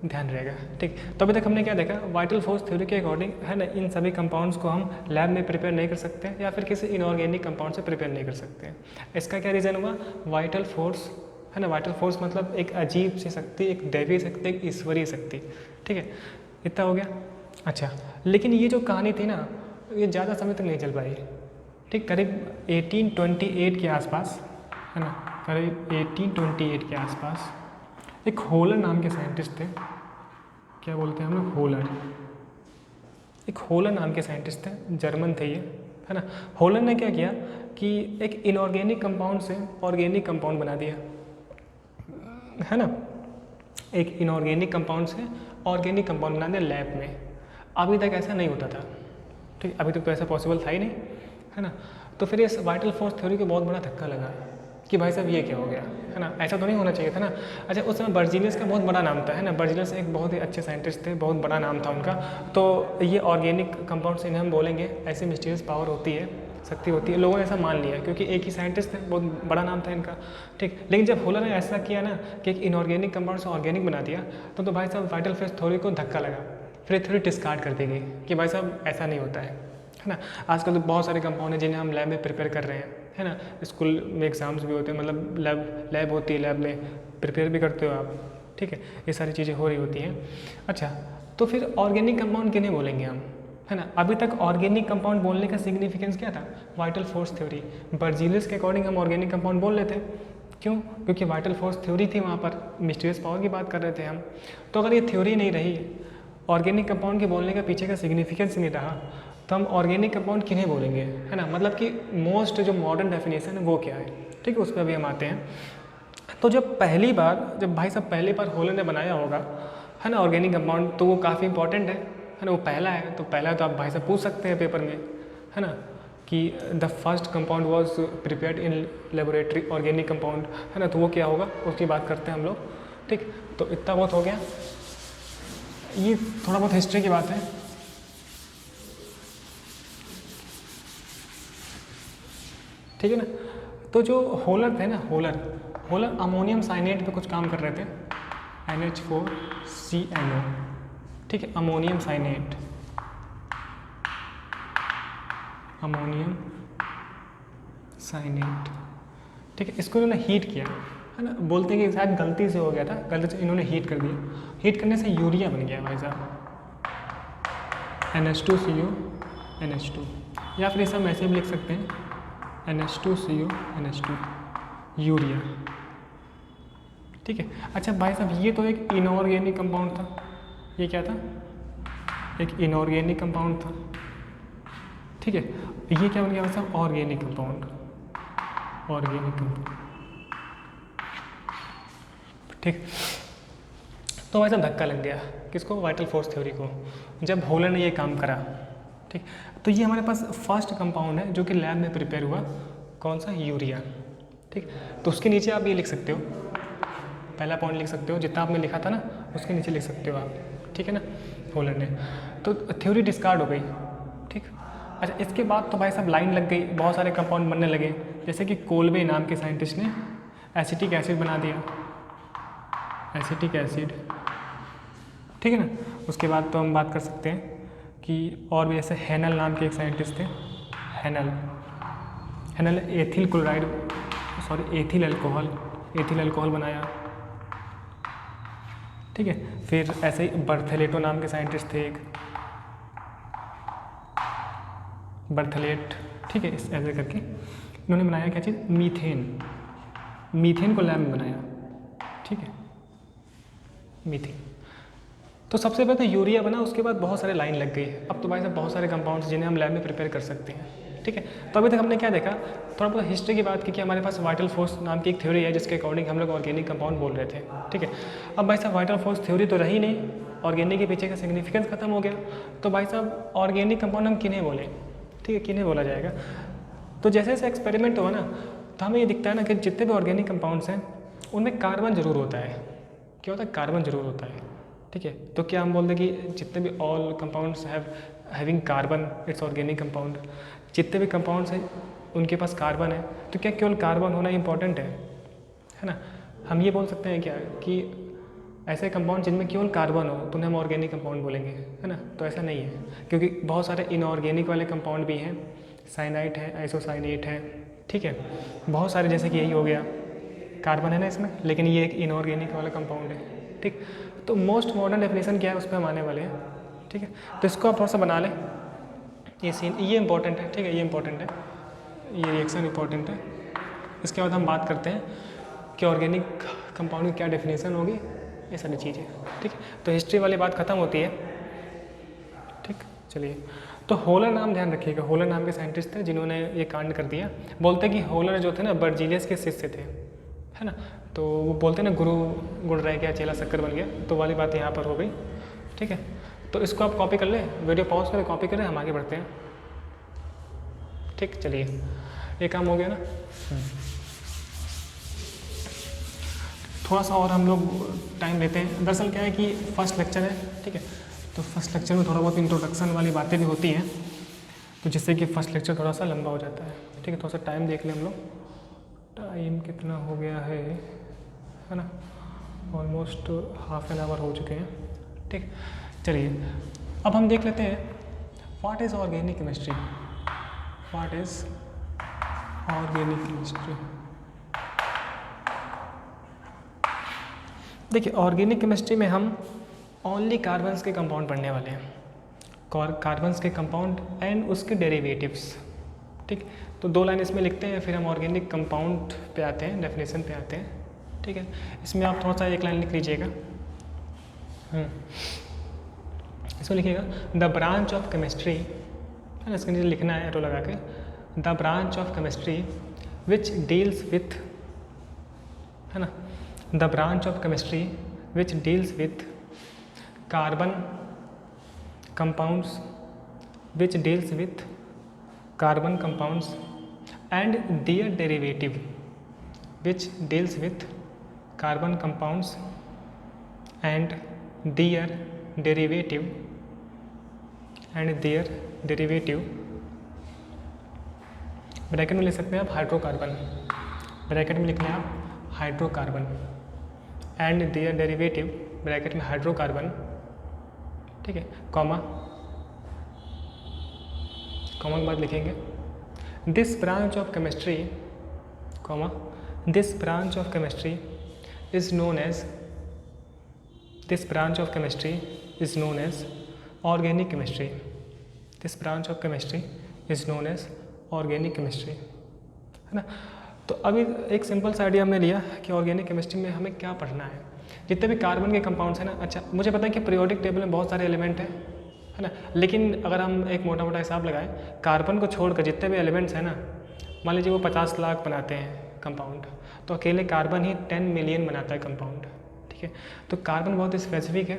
ध्यान रहेगा, ठीक। तो अभी तक हमने क्या देखा? वाइटल फोर्स थ्योरी के अकॉर्डिंग, है ना, इन सभी कंपाउंड्स को हम लैब में प्रिपेयर नहीं कर सकते हैं या फिर किसी इनऑर्गेनिक कंपाउंड से प्रिपेयर नहीं कर सकते हैं। इसका क्या रीज़न हुआ? वाइटल फोर्स, है ना, वाइटल फोर्स मतलब एक अजीब सी शक्ति, एक दैवीय शक्ति, एक ईश्वरीय शक्ति, ठीक है। इतना हो गया। अच्छा, लेकिन ये जो कहानी थी ना, ये ज़्यादा समय तक नहीं चल पाई, ठीक। करीब 1828 के आसपास, है ना, करीब 1828 के आसपास एक होलर नाम के साइंटिस्ट थे, क्या बोलते हैं हम लोग? होलर। एक होलर नाम के साइंटिस्ट थे, जर्मन थे ये, है ना। होलर ने क्या किया कि एक इनऑर्गेनिक कंपाउंड से ऑर्गेनिक कंपाउंड बना दिया, है ना। एक इनऑर्गेनिक कंपाउंड से ऑर्गेनिक कंपाउंड बना दिया लैब में। अभी तक ऐसा नहीं होता था, ठीक, अभी तक तो ऐसा पॉसिबल था ही नहीं, है ना। तो फिर इस वाइटल फोर्स थ्योरी को बहुत बड़ा धक्का लगा कि भाई साहब ये क्या हो गया, है ना, ऐसा तो नहीं होना चाहिए था ना। अच्छा, उस समय बर्जीलियस का बहुत बड़ा नाम था, है ना। बर्जीलियस एक बहुत ही अच्छे साइंटिस्ट थे, बहुत बड़ा नाम था उनका। तो ये ऑर्गेनिक कंपाउंड से इन्हें हम बोलेंगे, ऐसी मिस्टीरियस पावर होती है, शक्ति होती है, लोगों ने ऐसा मान लिया क्योंकि एक ही साइंटिस्ट थे, बहुत बड़ा नाम था इनका, ठीक। लेकिन जब होलर ने ऐसा किया ना कि एक इनऑर्गेनिक कंपाउंड से ऑर्गेनिक बना दिया, तो भाई साहब वाइटल फोर्स थ्योरी को धक्का लगा, फिर थ्योरी डिस्कार्ड कर दी गई कि भाई साहब ऐसा नहीं होता है ना। आजकल तो बहुत सारे कंपाउंड हैं जिन्हें हम लैब में प्रिपेयर कर रहे हैं, है ना। स्कूल में एग्ज़ाम्स भी होते हैं, मतलब लैब होती है, लैब में प्रिपेयर भी करते हो आप, ठीक है। ये सारी चीज़ें हो रही होती हैं। अच्छा, तो फिर ऑर्गेनिक कंपाउंड किन्हें बोलेंगे हम? है ना। अभी तक ऑर्गेनिक कंपाउंड बोलने का सिग्निफिकेंस क्या था, वाइटल फोर्स थ्योरी। बर्जीलियस के अकॉर्डिंग हम ऑर्गेनिक कंपाउंड बोल लेते हैं, क्यों, क्योंकि वाइटल फोर्स थ्योरी थी वहाँ पर, मिस्टीरियस पावर की बात कर रहे थे हम। तो अगर ये थ्योरी नहीं रही, ऑर्गेनिक कंपाउंड के बोलने का पीछे का सिग्निफिकेंस नहीं रहा, तो हम ऑर्गेनिक कंपाउंड किन्हें बोलेंगे, है ना। मतलब कि मोस्ट जो मॉडर्न डेफिनेशन है वो क्या है, ठीक है, उस पर अभी हम आते हैं। तो जब भाई साहब पहली बार होलर ने बनाया होगा, है ना, ऑर्गेनिक कंपाउंड, तो वो काफ़ी इंपॉर्टेंट है ना, वो पहला है। तो पहला तो आप भाई साहब पूछ सकते हैं पेपर में, है ना, कि the first compound was prepared in laboratory, organic compound, है ना, तो वो क्या होगा, उसकी बात करते हैं हम लोग, ठीक। तो इतना बहुत हो गया, ये थोड़ा बहुत हिस्ट्री की बात है। ठीक है ना। तो जो होलर थे ना, होलर अमोनियम साइनेट पे कुछ काम कर रहे थे, NH4CNO, ठीक है, अमोनियम साइनेट, ठीक है, इसको इन्होंने हीट किया, है ना। बोलते हैं कि शायद गलती से हो गया था, गलती से इन्होंने हीट कर दिया, हीट करने से यूरिया बन गया भाई साहब, NH2CO NH2, या फिर इसे हम ऐसे भी लिख सकते हैं NH2CO NH2 यूरिया, ठीक है। अच्छा भाई साहब, ये तो एक इनऑर्गेनिक कंपाउंड था, ये क्या था, एक इनऑर्गेनिक कंपाउंड था, ठीक है। ये क्या बन गया भाई साहब, ऑर्गेनिक कंपाउंड, ठीक। तो भाई साहब धक्का लग गया, किसको, वाइटल फोर्स थ्योरी को, जब होलर ने ये काम करा, ठीक। तो ये हमारे पास फर्स्ट कंपाउंड है जो कि लैब में प्रिपेयर हुआ, कौन सा, यूरिया, ठीक। तो उसके नीचे आप ये लिख सकते हो, पहला पॉइंट लिख सकते हो, जितना आपने लिखा था ना उसके नीचे लिख सकते हो आप, ठीक है ना, होलर ने। तो थ्योरी डिस्कार्ड हो गई, ठीक। अच्छा, इसके बाद तो भाई साहब लाइन लग गई, बहुत सारे कंपाउंड बनने लगे, जैसे कि कोल्बे नाम के साइंटिस्ट ने एसिटिक एसिड बना दिया, एसिटिक एसिड, ठीक है ना। उसके बाद तो हम बात कर सकते हैं कि और भी, जैसे हैनल नाम के एक साइंटिस्ट थे, हैनल एथिल क्लोराइड, एथिल अल्कोहल बनाया, ठीक है। फिर ऐसे ही बर्थलेटो नाम के साइंटिस्ट थे एक, बर्थलेट, ठीक है, इस ऐसे करके इन्होंने बनाया क्या चीज़, मीथेन को लैब में बनाया, ठीक है, मीथेन। तो सबसे पहले तो यूरिया बना, उसके बाद बहुत सारे लाइन लग गई। अब तो भाई साहब बहुत सारे कंपाउंड्स जिन्हें हम लैब में प्रिपेयर कर सकते हैं, ठीक है। तो अभी तक हमने क्या देखा, थोड़ा बहुत हिस्ट्री की बात की कि हमारे पास वाइटल फोर्स नाम की एक थ्योरी है जिसके अकॉर्डिंग हम लोग ऑर्गेनिक कंपाउंड बोल रहे थे, ठीक है। अब भाई साहब वाइटल फोर्स थ्योरी तो रही नहीं, ऑर्गेनिक के पीछे का सिग्निफिकेंस खत्म हो गया, तो भाई साहब ऑर्गेनिक कंपाउंड हम किन्हें बोलें, ठीक है, किन्हें बोला जाएगा। तो जैसे जैसे एक्सपेरिमेंट हुआ ना, तो हमें ये दिखता है ना कि जितने भी ऑर्गेनिक कंपाउंड्स हैं उनमें कार्बन जरूर होता है, क्या होता है, कार्बन जरूर होता है, ठीक है। तो क्या हम बोलते हैं कि जितने भी all compounds having carbon it's organic compound, जितने भी कंपाउंड्स हैं उनके पास कार्बन है, तो क्या केवल कार्बन होना इंपॉर्टेंट है ना। हम ये बोल सकते हैं क्या कि ऐसे कंपाउंड जिनमें केवल कार्बन हो तो उन्हें हम ऑर्गेनिक कंपाउंड बोलेंगे, है ना। तो ऐसा नहीं है, क्योंकि बहुत सारे इनऑर्गेनिक वाले कंपाउंड भी हैं, साइनाइट है, आइसोसाइनेट है, ठीक है, बहुत सारे, जैसे कि यही हो गया, कार्बन है ना इसमें, लेकिन ये एक इनऑर्गेनिक वाला कंपाउंड है, ठीक। तो मोस्ट मॉडर्न डेफिनेशन क्या है उस पर हम आने वाले हैं, ठीक है। तो इसको आप थोड़ा सा बना लें, ये इंपॉर्टेंट है, ठीक है, ये इंपॉर्टेंट है, ये रिएक्शन इंपॉर्टेंट है। इसके बाद हम बात करते हैं कि ऑर्गेनिक कंपाउंड की क्या डेफिनेशन होगी, ये सारी चीज़ें, ठीक है। तो हिस्ट्री वाली बात ख़त्म होती है, ठीक। चलिए, तो होलर नाम ध्यान रखिएगा, होलर नाम के साइंटिस्ट थे जिन्होंने ये कांड कर दिया। बोलते कि होलर जो थे ना बर्जीलियस के शिष्य थे, है ना। तो वो बोलते ना गुरु गुड़ रह गया चेला शक्कर बन गया, तो वाली बात यहाँ पर हो गई, ठीक है। तो इसको आप कॉपी कर लें, वीडियो पॉज करें, कॉपी करें, हम आगे बढ़ते हैं, ठीक। चलिए, ये काम हो गया ना। थोड़ा सा और हम लोग टाइम लेते हैं। दरअसल क्या है कि फर्स्ट लेक्चर है, ठीक है, तो फर्स्ट लेक्चर में थोड़ा बहुत इंट्रोडक्शन वाली बातें भी होती हैं, तो जिससे कि फर्स्ट लेक्चर थोड़ा सा लंबा हो जाता है, ठीक है। थोड़ा सा टाइम देख लें हम लोग, टाइम कितना हो गया है ना, ऑलमोस्ट हाफ एन आवर हो चुके हैं, ठीक। चलिए, अब हम देख लेते हैं what is organic chemistry, what is organic chemistry. देखिए, ऑर्गेनिक केमिस्ट्री में हम ओनली कार्बन्स के कंपाउंड पढ़ने वाले हैं, कार्बन्स के कंपाउंड एंड उसके डेरिवेटिव्स। ठीक, तो 2 लाइन इसमें लिखते हैं, फिर हम ऑर्गेनिक कंपाउंड पे आते हैं, डेफिनेशन पे आते हैं। ठीक है, इसमें आप थोड़ा सा 1 लाइन लिख लीजिएगा। इसमें लिखिएगा द ब्रांच ऑफ केमिस्ट्री, है ना, इसके नीचे लिखना है एरो लगा के, the branch of chemistry which deals with, है ना, the branch of chemistry which deals with carbon compounds, which deals with carbon compounds and their derivative, which deals with carbon compounds and their derivative bracket में लिख सकते हैं आप हाइड्रोकार्बन, ब्रैकेट में लिख लें आप hydrocarbon and their derivative, bracket में हाइड्रोकार्बन, ठीक है, कॉमा के बाद लिखेंगे this branch of chemistry, comma, this branch of chemistry is known as, this branch of chemistry is known as organic chemistry, this branch of chemistry is known as organic chemistry, है ना। तो अभी एक सिंपल सा आइडिया हमने लिया कि ऑर्गेनिक केमिस्ट्री में हमें क्या पढ़ना है, जितने भी कार्बन के कंपाउंड्स हैं ना। अच्छा, मुझे पता है कि पीरियोडिक टेबल में बहुत सारे एलिमेंट हैं, है ना, लेकिन अगर हम एक मोटा मोटा हिसाब लगाएं, कार्बन को छोड़कर जितने भी एलिमेंट्स हैं ना, मान लीजिए वो 50 लाख बनाते हैं कंपाउंड, तो अकेले कार्बन ही 10 मिलियन बनाता है कंपाउंड। ठीक है, तो कार्बन बहुत स्पेसिफिक है।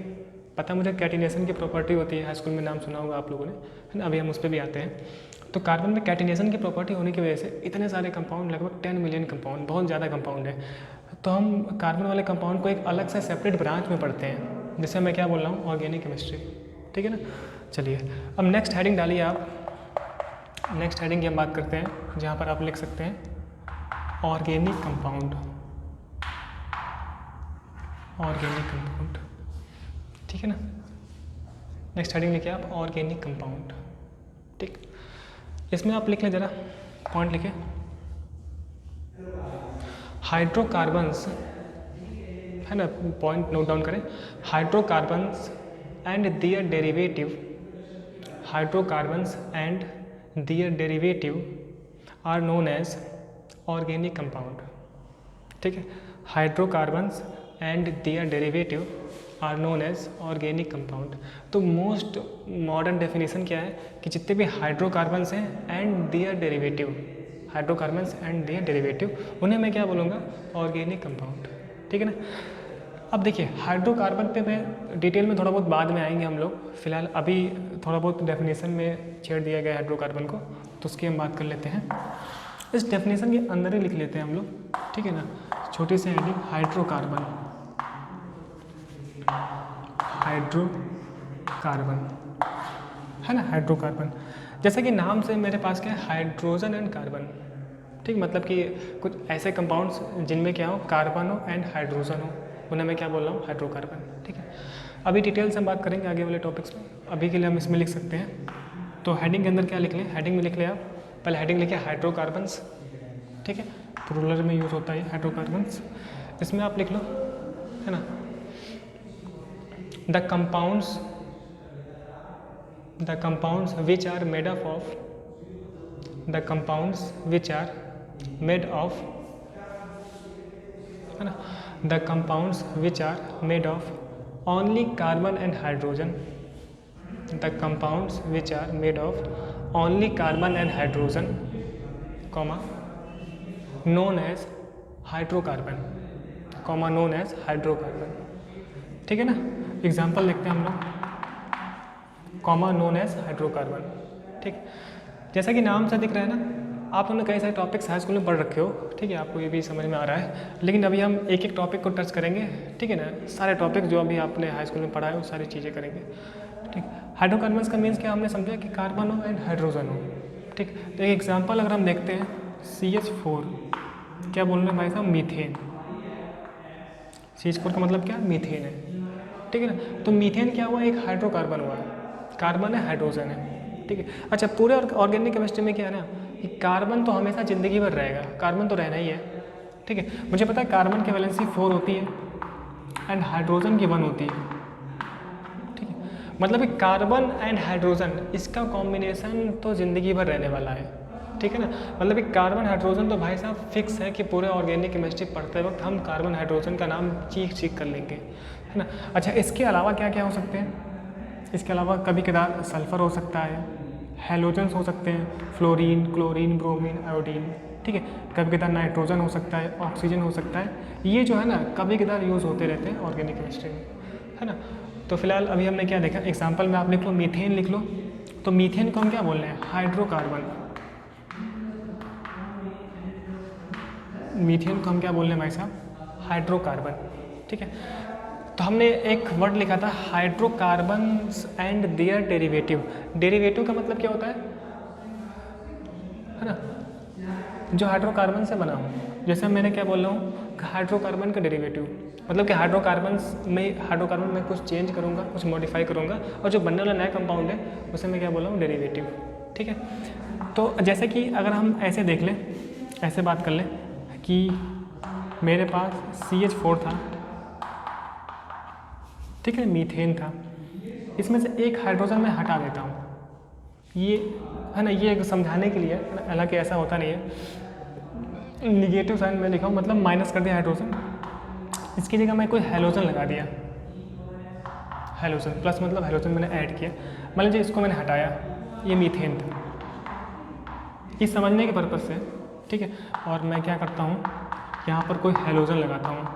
पता मुझे कैटिनेशन की प्रॉपर्टी होती है, हाई स्कूल में नाम सुना होगा आप लोगों ने, है ना, अभी हम उस पर भी आते हैं। तो कार्बन में कैटिनेशन की प्रॉपर्टी होने की वजह से इतने सारे कंपाउंड, लगभग 10 मिलियन कंपाउंड, बहुत ज़्यादा कंपाउंड है। तो हम कार्बन वाले कंपाउंड को एक अलग से सेपरेट ब्रांच में पढ़ते हैं, जिससे मैं क्या बोल रहा हूँ, ऑर्गेनिक केमिस्ट्री। ठीक है ना। चलिए अब नेक्स्ट हेडिंग डालिए आप, नेक्स्ट हेडिंग की हम बात करते हैं, जहाँ पर आप लिख सकते हैं ऑर्गेनिक कंपाउंड, ऑर्गेनिक कंपाउंड, ठीक है ना। नेक्स्ट हेडिंग लिखिए आप ऑर्गेनिक कंपाउंड। ठीक, इसमें आप लिख लें जरा, पॉइंट लिखे, हाइड्रोकार्बन्स, है ना, पॉइंट नोट डाउन करें, hydrocarbons and their derivative, hydrocarbons and their derivative are known as organic compound. ठीक है, hydrocarbons and their derivative are known as organic compound. तो मोस्ट मॉडर्न डेफिनेशन क्या है कि जितने भी हाइड्रोकार्बन्स हैं and their derivative, hydrocarbons and their derivative, उन्हें मैं क्या बोलूँगा, ऑर्गेनिक कंपाउंड। ठीक है ना। अब देखिए हाइड्रोकार्बन पे मैं डिटेल में थोड़ा बहुत बाद में आएंगे हम लोग, फिलहाल अभी थोड़ा बहुत डेफिनेशन में छेड़ दिया गया हाइड्रोकार्बन को, तो उसकी हम बात कर लेते हैं। इस डेफिनेशन के अंदर ही लिख लेते हैं हम लोग, ठीक है ना, छोटी सी हेडिंग हाइड्रोकार्बन, हाइड्रोकार्बन, है ना, हाइड्रोकार्बन। जैसा कि नाम से मेरे पास क्या है, हाइड्रोजन एंड कार्बन। ठीक, मतलब कि कुछ ऐसे कंपाउंड्स जिनमें क्या हो, कार्बन हो एंड हाइड्रोजन हो, उन्हें मैं क्या बोल रहा हूँ, हाइड्रोकार्बन। ठीक है, अभी डिटेल से हम बात करेंगे आगे वाले टॉपिक्स में, अभी के लिए हम इसमें लिख सकते हैं। तो हेडिंग के अंदर क्या लिख लें, हेडिंग में लिख लें आप, पहले हेडिंग लिखिए हाइड्रोकार्बन्स, ठीक है, प्लूरल में यूज़ होता है हाइड्रोकार्बन्स। इसमें आप लिख लो, है ना, the compounds which are made up of, the compounds which are made of, है ना, the compounds which are made of only carbon and hydrogen, the compounds which are made of only carbon and hydrogen, comma, known as hydrocarbon, comma, known as hydrocarbon. ठीक है ना, एग्जाम्पल लिखते हैं हम लोग, कॉमा, नोन एज हाइड्रोकार्बन। ठीक, जैसा कि नाम से दिख रहा है ना, आप लोगों ने कई सारे टॉपिक्स हाई स्कूल में पढ़ रखे हो, ठीक है, आपको ये भी समझ में आ रहा है, लेकिन अभी हम एक एक टॉपिक को टच करेंगे, ठीक है ना, सारे टॉपिक जो अभी आपने हाई स्कूल में पढ़ा है वो सारी चीज़ें करेंगे। ठीक, हाइड्रोकार्बन्स का मीन्स क्या हमने समझा कि कार्बन हो एंड हाइड्रोजन हो। ठीक, तो एक एग्जाम्पल अगर हम देखते हैं, CH4, क्या बोल रहे हैं भाई साहब, मीथेन। CH4 का मतलब क्या, मीथेन है। ठीक है ना, तो मीथेन क्या हुआ, एक हाइड्रोकार्बन हुआ, कार्बन है, हाइड्रोजन है। ठीक है, अच्छा, पूरे ऑर्गेनिक केमिस्ट्री में क्या है ना, कि कार्बन तो हमेशा ज़िंदगी भर रहेगा, कार्बन तो रहना ही है। ठीक है, मुझे पता है कार्बन की वैलेंसी 4 होती है एंड हाइड्रोजन की 1 होती है। ठीक है, मतलब कि कार्बन एंड हाइड्रोजन इसका कॉम्बिनेशन तो ज़िंदगी भर रहने वाला है, ठीक है ना। मतलब कि कार्बन हाइड्रोजन तो भाई साहब फिक्स है कि पूरे ऑर्गेनिक केमिस्ट्री पढ़ते वक्त हम कार्बन हाइड्रोजन का नाम चीख कर लेंगे, है ना। अच्छा, इसके अलावा क्या क्या हो सकते हैं? इसके अलावा कभी कदार सल्फ़र हो सकता है, हेलोजन्स हो सकते हैं, फ्लोरीन, क्लोरीन, ब्रोमीन, आयोडीन, ठीक है। कभी कदार नाइट्रोजन हो सकता है, ऑक्सीजन हो सकता है। ये जो है ना कभी कदार यूज़ होते रहते हैं ऑर्गेनिक केमिस्ट्री में, है ना। तो फिलहाल अभी हमने क्या देखा, एग्जाम्पल में आप लिख लो, मीथेन लिख लो। तो मीथेन को हम क्या बोल रहे हैं? हाइड्रोकार्बन। मीथेन को हम क्या बोल रहे हैं भाई साहब? हाइड्रोकार्बन, ठीक है। तो हमने एक वर्ड लिखा था hydrocarbons and their derivative. Derivative का मतलब क्या होता है ना, जो हाइड्रोकार्बन से बना हो। जैसे मैंने क्या बोल रहा हूँ, हाइड्रोकार्बन का डेरिवेटिव, मतलब कि हाइड्रोकार्बन में कुछ चेंज करूँगा, कुछ मॉडिफाई करूँगा, और जो बनने वाला नया कंपाउंड है उसे मैं क्या बोल रहा हूँ? डेरिवेटिव, ठीक है। तो जैसे कि अगर हम ऐसे देख लें, ऐसे बात कर लें कि मेरे पास CH4 था, ठीक है, मीथेन था, इसमें से एक हाइड्रोजन मैं हटा देता हूँ, ये है ना, ये एक समझाने के लिए, हालांकि ऐसा होता नहीं है। निगेटिव साइन में लिखा हूँ, मतलब माइनस कर दिया हाइड्रोजन, इसकी जगह मैं कोई हेलोजन लगा दिया, हेलोजन प्लस मतलब हेलोजन मैंने ऐड किया, मान लीजिए इसको मैंने हटाया, ये मीथेन था, इस समझने के पर्पज़ से, ठीक है। और मैं क्या करता हूँ, यहाँ पर कोई हेलोजन लगाता हूँ,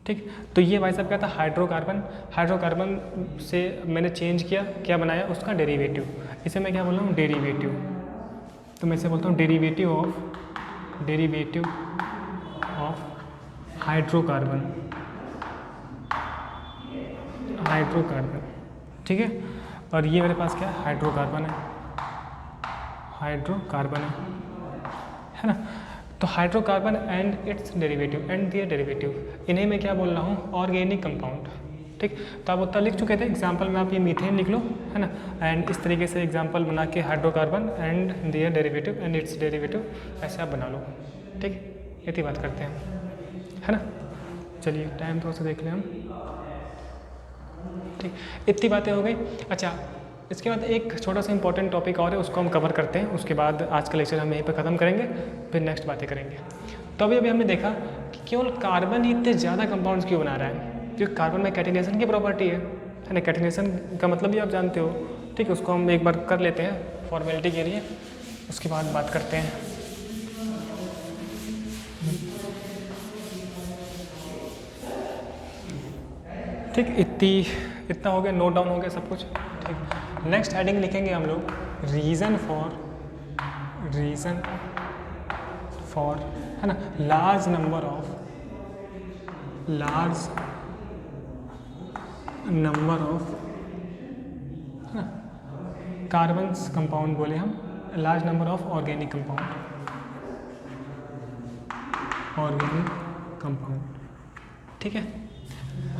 ठीक। तो ये भाई साहब क्या था? हाइड्रोकार्बन। हाइड्रोकार्बन से मैंने चेंज किया, क्या बनाया? उसका डेरिवेटिव। इसे मैं क्या बोल रहा हूँ? डेरिवेटिव। तो मैं इसे बोलता हूँ डेरिवेटिव ऑफ हाइड्रोकार्बन, ठीक है। और ये मेरे पास क्या है? हाइड्रोकार्बन है ना। तो hydrocarbon and its derivative and their derivative, इन्हें मैं क्या बोल रहा हूँ? ऑर्गेनिक कंपाउंड, ठीक। तो आप उतना लिख चुके थे, एग्जाम्पल में आप ये मीथेन लिख लो, है ना। एंड इस तरीके से एग्जाम्पल बना के hydrocarbon and their derivative and its derivative ऐसे आप बना लो, ठीक। इतनी बात करते हैं, है ना। चलिए टाइम थोड़ा सा देख लें हम, ठीक। इतनी बातें हो गई। अच्छा, इसके बाद एक छोटा सा इंपॉर्टेंट टॉपिक और है, उसको हम कवर करते हैं, उसके बाद आज का लेक्चर हम यहीं पर ख़त्म करेंगे, फिर नेक्स्ट बातें करेंगे। तो अभी हमने देखा कि केवल कार्बन ही इतने ज़्यादा कंपाउंड्स क्यों बना रहा है, क्योंकि कार्बन में कैटिनेशन की प्रॉपर्टी है ना। कैटिनेशन का मतलब भी आप जानते हो, ठीक है। उसको हम एक बार कर लेते हैं फॉर्मेलिटी के लिए, उसके बाद बात करते हैं। ठीक, इतना हो गया, नोट डाउन हो गया सब कुछ, ठीक। नेक्स्ट हेडिंग लिखेंगे हम लोग रीज़न फॉर है ना लार्ज नंबर ऑफ है ना कार्बन्स कंपाउंड बोले हम, large number of organic compound, ठीक है।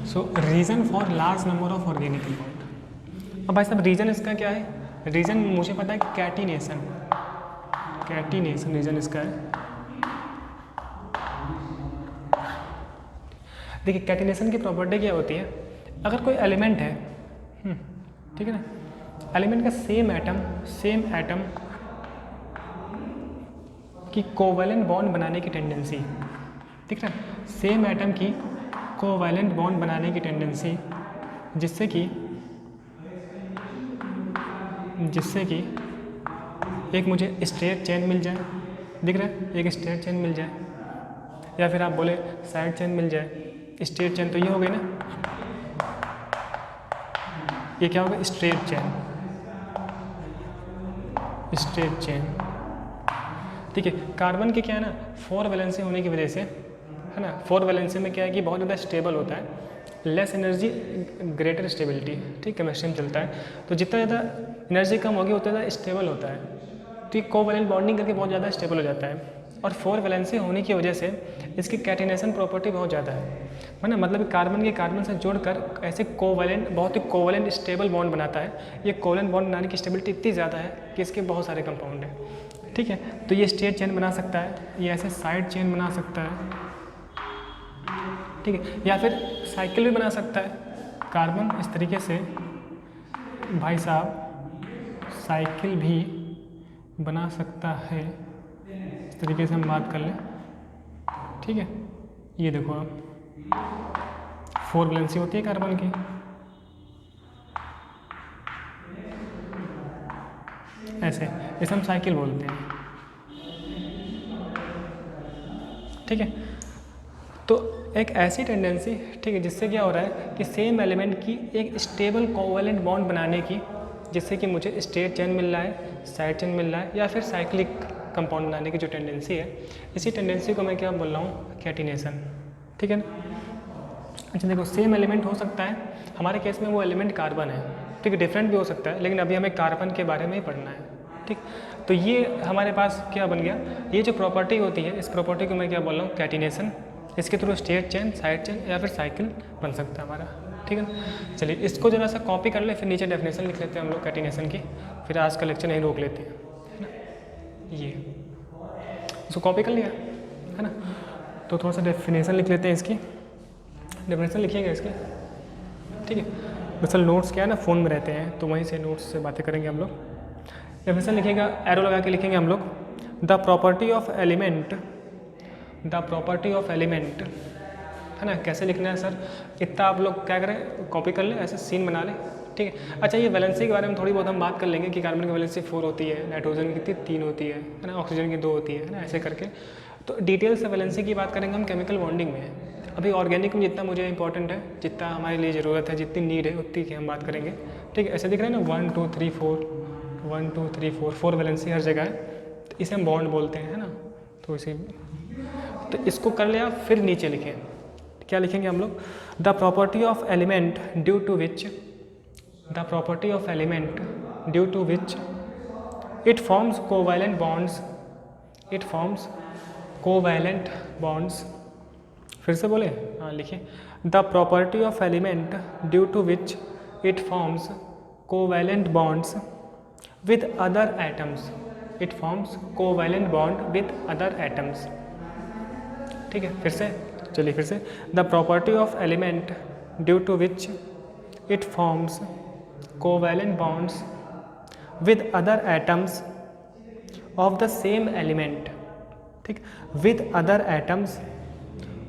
सो reason for large number of organic compound. अब भाई साहब रीज़न इसका क्या है? रीज़न मुझे पता है, कैटिनेशन रीज़न इसका है। देखिए कैटिनेशन की प्रॉपर्टी क्या होती है, अगर कोई एलिमेंट है, ठीक है ना, एलिमेंट का सेम एटम की कोवैलेंट बॉन्ड बनाने की टेंडेंसी, ठीक है, सेम एटम की कोवैलेंट बॉन्ड बनाने की टेंडेंसी, जिससे कि एक मुझे स्ट्रेट चेन मिल जाए, दिख रहा है, एक स्ट्रेट चेन मिल जाए, या फिर आप बोले साइड चेन मिल जाए। स्ट्रेट चेन तो ये हो गई ना, ये क्या होगा? स्ट्रेट चेन, ठीक है। कार्बन की क्या है ना, 4 वैलेंसी होने की वजह से, है ना, 4 वैलेंसी में क्या है कि बहुत ज़्यादा स्टेबल होता है, लेस एनर्जी ग्रेटर स्टेबिलिटी, ठीक, केमिस्ट्री में चलता है। तो जितना ज़्यादा एनर्जी कम होगी उतना ज़्यादा स्टेबल होता है, तो ये कोवैलेंट बॉन्डिंग करके बहुत ज़्यादा स्टेबल हो जाता है। और 4 वैलेंसी होने की वजह से इसकी कैटिनेशन प्रॉपर्टी बहुत ज़्यादा है ना, मतलब कार्बन के कार्बन से जोड़कर ऐसे बहुत ही कोवैलेंट स्टेबल बॉन्ड बनाता है। ये कोवैलेंट बॉन्ड बनाने की स्टेबिलिटी इतनी ज़्यादा है कि इसके बहुत सारे कंपाउंड हैं, ठीक है। तो ये स्ट्रेट चेन बना सकता है, ये ऐसे साइड चेन बना सकता है, ठीक है, या फिर साइकिल भी बना सकता है। कार्बन इस तरीके से भाई साहब साइकिल भी बना सकता है, इस तरीके से हम बात कर लें। ठीक है, ये देखो आप 4 वैलेंसी होती है कार्बन की, ऐसे इसे हम साइकिल बोलते हैं। ठीक है, तो एक ऐसी टेंडेंसी, ठीक है, जिससे क्या हो रहा है कि सेम एलिमेंट की एक स्टेबल कोवैलेंट बॉन्ड बनाने की, जिससे कि मुझे स्टेट चेन मिल रहा है, साइड चेन मिल रहा है, या फिर साइक्लिक कंपाउंड बनाने की जो टेंडेंसी है, इसी टेंडेंसी को मैं क्या बोल रहा हूँ, कैटिनेशन। ठीक है ना। अच्छा देखो, सेम एलिमेंट हो सकता है, हमारे केस में वो एलिमेंट कार्बन है, ठीक है, डिफरेंट भी हो सकता है, लेकिन अभी हमें कार्बन के बारे में ही पढ़ना है। ठीक, तो ये हमारे पास क्या बन गया, ये जो प्रॉपर्टी होती है, इस प्रॉपर्टी को मैं क्या बोल रहा हूँ, कैटिनेशन। इसके through state chain, side chain या फिर साइकिल बन सकता है हमारा। ठीक है ना। चलिए इसको जरा सा कॉपी कर ले, फिर नीचे डेफिनेशन लिख लेते हैं हम लोग कैटिनेशन की, फिर आज का लेक्चर नहीं रोक लेते हैं, है ना। ये इसको कॉपी कर लिया, है ना। तो थोड़ा सा डेफिनेशन लिख लेते हैं इसकी, डेफिनेशन लिखिएगा इसकी। ठीक है, दरअसल नोट्स क्या है ना, फ़ोन में रहते हैं, तो वहीं से नोट्स से बातें करेंगे हम लोग। डेफिनेशन लिखिएगा, एरो लगा के लिखेंगे हम लोग। The property of element, the property of element, है ना। कैसे लिखना है सर, इतना आप लोग क्या करें, कॉपी कर लें, ऐसे सीन बना लें। ठीक है। अच्छा, ये वैलेंसी के बारे में थोड़ी बहुत हम बात कर लेंगे कि कार्बन की वैलेंसी 4 होती है, नाइट्रोजन की कितनी 3 होती है ना, ऑक्सीजन की 2 होती है ना, ऐसे करके। तो डिटेल से वैलेंसी की बात करेंगे हम केमिकल बॉन्डिंग में। अभी ऑर्गेनिक में जितना मुझे इंपॉर्टेंट है, जितना हमारे लिए ज़रूरत है, जितनी नीड है, उतनी की हम बात करेंगे। ठीक है, ऐसे दिख रहा है ना, 1 2 3 4, 1 2 3 4 वैलेंसी हर जगह है, तो इसे हम बॉन्ड बोलते हैं, है ना। तो इसे, तो इसको कर लिया, फिर नीचे लिखें, क्या लिखेंगे हम लोग, the property of element due to which, the property of element due to which it forms covalent bonds, it forms covalent bonds. फिर से बोले, हाँ लिखिए, the property of element due to which it forms covalent bonds with other atoms, it forms covalent bond with other atoms. ठीक है, फिर से चलिए, फिर से, the property of element due to which it forms covalent bonds with other atoms of the same element. ठीक, with other atoms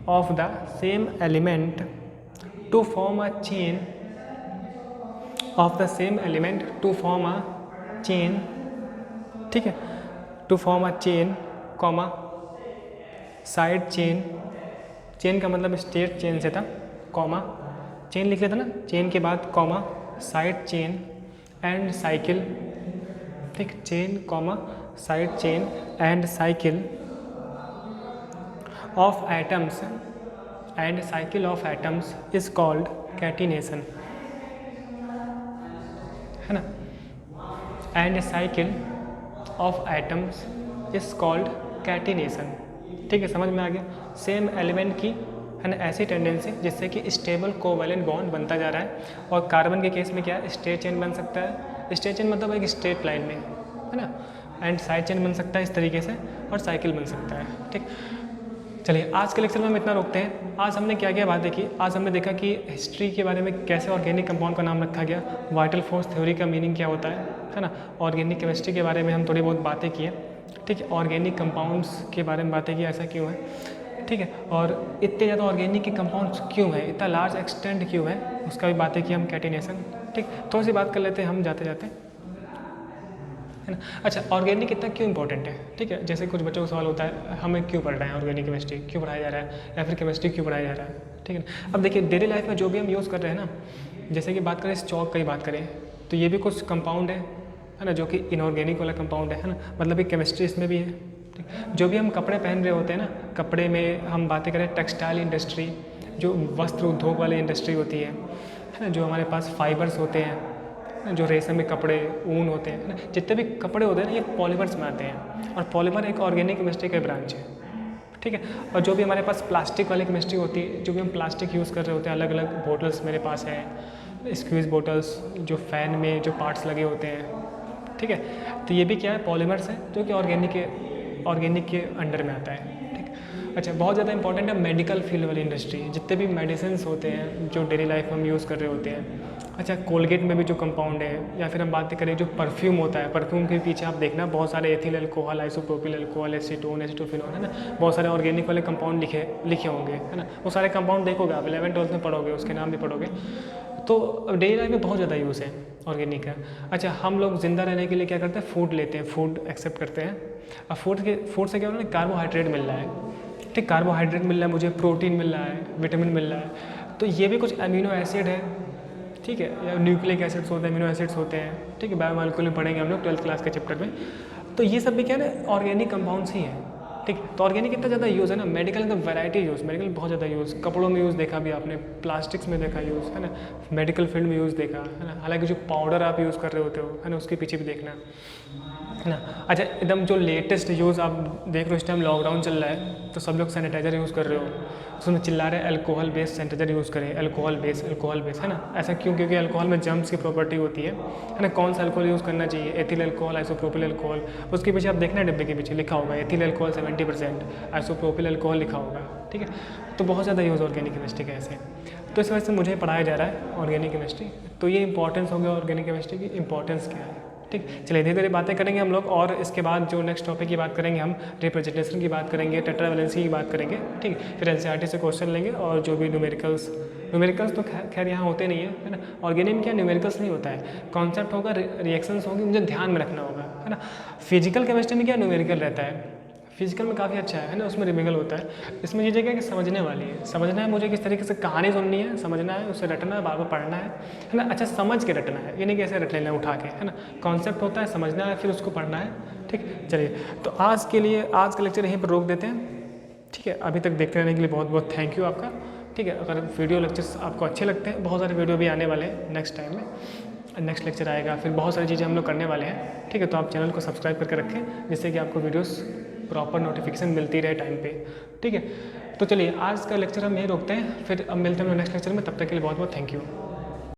of the same element to form a chain, of the same element to form a chain. ठीक है, to form a chain, comma side chain, chain का मतलब स्टेट चेन से था, कॉमा चेन लिख लेते ना, चेन के बाद comma side chain and cycle. ठीक, chain comma side chain and cycle of atoms, and cycle of atoms is called catenation, है ना। And cycle of atoms is called catenation. ठीक है, समझ में आ गया। सेम एलिमेंट की, है ना, ऐसी टेंडेंसी जिससे कि स्टेबल कोवैलेंट बॉन्ड बनता जा रहा है। और कार्बन के केस में क्या है, स्ट्रेट चेन बन सकता है, स्ट्रेट चेन मतलब एक स्ट्रेट लाइन में, है ना। एंड साइड चेन बन सकता है इस तरीके से, और साइकिल बन सकता है। ठीक, चलिए आज के लेक्चर में हम इतना रोकते हैं। आज हमने क्या क्या बात देखी, आज हमने देखा कि हिस्ट्री के बारे में कैसे ऑर्गेनिक कंपाउंड का नाम रखा गया, वाइटल फोर्स थ्योरी का मीनिंग क्या होता है ना। ऑर्गेनिक केमिस्ट्री के बारे में हम थोड़ी बहुत बातें की हैं। ठीक है, ऑर्गेनिक कंपाउंड्स के बारे में बातें की, ऐसा क्यों है। ठीक है, और इतने ज़्यादा ऑर्गेनिक के कंपाउंड्स क्यों है, इतना लार्ज एक्सटेंड क्यों है, उसका भी बातें की हम, कैटिनेशन। ठीक, थोड़ी सी बात कर लेते हैं हम जाते जाते, है ना। अच्छा, ऑर्गेनिक इतना क्यों इंपॉर्टेंट है। ठीक है, जैसे कुछ बच्चों का सवाल होता है, हमें क्यों पढ़ रहे हैं ऑर्गेनिक केमिस्ट्री, क्यों पढ़ाया जा रहा है, या फिर केमिस्ट्री क्यों पढ़ाया जा रहा है। ठीक है, अब देखिए डेली लाइफ में जो भी हम यूज़ कर रहे हैं ना, जैसे कि बात करें इस चौक की बात करें, तो ये भी कुछ कंपाउंड है ना, जो कि इनऑर्गेनिक वाला कंपाउंड है ना, मतलब कि केमिस्ट्री इसमें भी है। ठीक, जो भी हम कपड़े पहन रहे होते हैं ना, कपड़े में हम बातें करें टेक्सटाइल इंडस्ट्री, जो वस्त्र उद्योग वाली इंडस्ट्री होती है ना, जो हमारे पास फाइबर्स होते हैं, जो रेशम में कपड़े, ऊन होते हैं ना, जितने भी कपड़े होते हैं ना, ये पॉलीमर्स में आते हैं, और पॉलीमर एक ऑर्गेनिक केमिस्ट्री का ब्रांच है। ठीक है, और जो भी हमारे पास प्लास्टिक वाली केमिस्ट्री होती है, जो भी हम प्लास्टिक यूज़ कर रहे होते हैं, अलग अलग बोटल्स मेरे पास हैं, स्क्वीज़ बोटल्स, जो फ़ैन में जो पार्ट्स लगे होते हैं। ठीक है, तो ये भी क्या है, पॉलीमर्स है, जो कि ऑर्गेनिक के अंडर में आता है। ठीक, अच्छा, बहुत ज़्यादा इंपॉर्टेंट है मेडिकल फील्ड वाली इंडस्ट्री, जितने भी मेडिसिन होते हैं जो डेली लाइफ में हम यूज़ कर रहे होते हैं। अच्छा, कोलगेट में भी जो कंपाउंड है, या फिर हम बात करें जो परफ्यूम होता है, परफ्यूम के पीछे आप देखना बहुत सारे ethyl alcohol, isopropyl alcohol, acetone, acetophenone, है ना, बहुत सारे ऑर्गेनिक वाले कंपाउंड लिखे होंगे, है ना। वो सारे कंपाउंड देखोगे आप 11th-12th में पढ़ोगे, उसके नाम भी पढ़ोगे। तो डेली लाइफ में बहुत ज़्यादा यूज़ है ऑर्गेनिक का। अच्छा, हम लोग ज़िंदा रहने के लिए क्या करते हैं, फूड लेते हैं, फूड एक्सेप्ट करते हैं। अब फूड से क्या हो रहा है, कार्बोहाइड्रेट मिल रहा है, ठीक, कार्बोहाइड्रेट मिल रहा है, मुझे प्रोटीन मिल रहा है, विटामिन मिल रहा है, तो ये भी कुछ अमीनो एसिड है, ठीक है, या न्यूक्लिक एसिड्स होते हैं, अमीनो एसिड्स होते हैं, ठीक है, बायोमॉलिक्यूल में पढ़ेंगे हम लोग 12th क्लास के चैप्टर में। तो ये सब भी क्या है, ऑर्गेनिक कंपाउंड्स ही हैं, ठीक। तो ऑर्गेनिक इतना ज़्यादा यूज़ है ना, मेडिकल का वैरायटी यूज़, मेडिकल बहुत ज़्यादा यूज़, कपड़ों में यूज़ देखा भी आपने, प्लास्टिक्स में देखा यूज़, है ना, मेडिकल फील्ड में यूज़ देखा, है ना। हालांकि जो पाउडर आप यूज़ कर रहे होते हो, है ना, उसके पीछे भी देखना, है ना। अच्छा, एकदम जो लेटेस्ट यूज़ आप देख रहे हो, इस टाइम लॉकडाउन चल रहा है तो सब लोग सैनिटाइज़र यूज़ कर रहे हो, उसमें चिल्ला रहे अल्कोहल बेस्ड सैनिटाइज़र यूज़ करें, अल्कोहल बेस, है ना। ऐसा क्यों? क्योंकि अल्कोहल में जर्म्स की प्रॉपर्टी होती है ना। कौन सा अल्कोहल यूज़ करना चाहिए, एथिल अल्कोहल, आइसोप्रोपिल अल्कोहल, उसके पीछे आप देखना डिब्बे के पीछे लिखा होगा एथिल अल्कोहल 70%, आइसोप्रोपिल अल्कोहल लिखा होगा, ठीक है। तो बहुत ज़्यादा यूज़ ऑर्गेनिक केमिस्ट्री का ऐसे, तो इस वजह से मुझे पढ़ाया जा रहा है ऑर्गेनिक केमिस्ट्री। तो ये इंपॉर्टेंस हो गया ऑर्गेनिक केमिस्ट्री की, इंपॉर्टेंस क्या है, ठीक। चलिए धीरे धीरे बातें करेंगे हम लोग, और इसके बाद जो नेक्स्ट टॉपिक की बात करेंगे हम, रिप्रेजेंटेशन की बात करेंगे, टेट्रावैलेंसी की बात करेंगे, ठीक। फिर एनसीईआरटी से क्वेश्चन लेंगे, और जो भी न्यूमेरिकल्स तो खैर यहाँ होते नहीं है ना। ऑर्गेनिक में क्या न्यूमेरिकल्स नहीं होता है, कॉन्सेप्ट होगा, रिएक्शंस होंगे, मुझे ध्यान में रखना होगा, है ना। फिजिकल केमिस्ट्री में क्या न्यूमेरिकल रहता है, फिजिकल में काफ़ी अच्छा है ना, उसमें रिमिकल होता है। इसमें ये जगह कि समझने वाली है, समझना है मुझे किस तरीके से कहानी सुननी है, समझना है, उसे रटना है, बार बार पढ़ना है ना। अच्छा, समझ के रटना है, ये नहीं कि ऐसे रट लेना उठा के, है ना। कॉन्सेप्ट होता है, समझना है, फिर उसको पढ़ना है, ठीक। चलिए, तो आज के लिए आज का लेक्चर यहीं पर रोक देते हैं, ठीक है। अभी तक देखते रहने के लिए बहुत बहुत थैंक यू आपका, ठीक है। अगर वीडियो लेक्चर्स आपको अच्छे लगते हैं, बहुत सारे वीडियो भी आने वाले हैं नेक्स्ट टाइम में, नेक्स्ट लेक्चर आएगा, फिर बहुत सारी चीज़ें हम लोग करने वाले हैं, ठीक है। तो आप चैनल को सब्सक्राइब करके रखें, जिससे कि आपको वीडियोस प्रॉपर नोटिफिकेशन मिलती रहे टाइम पे, ठीक है। तो चलिए आज का लेक्चर हम यहीं रोकते हैं, फिर अब मिलते हैं नेक्स्ट लेक्चर में, तब तक के लिए बहुत बहुत थैंक यू।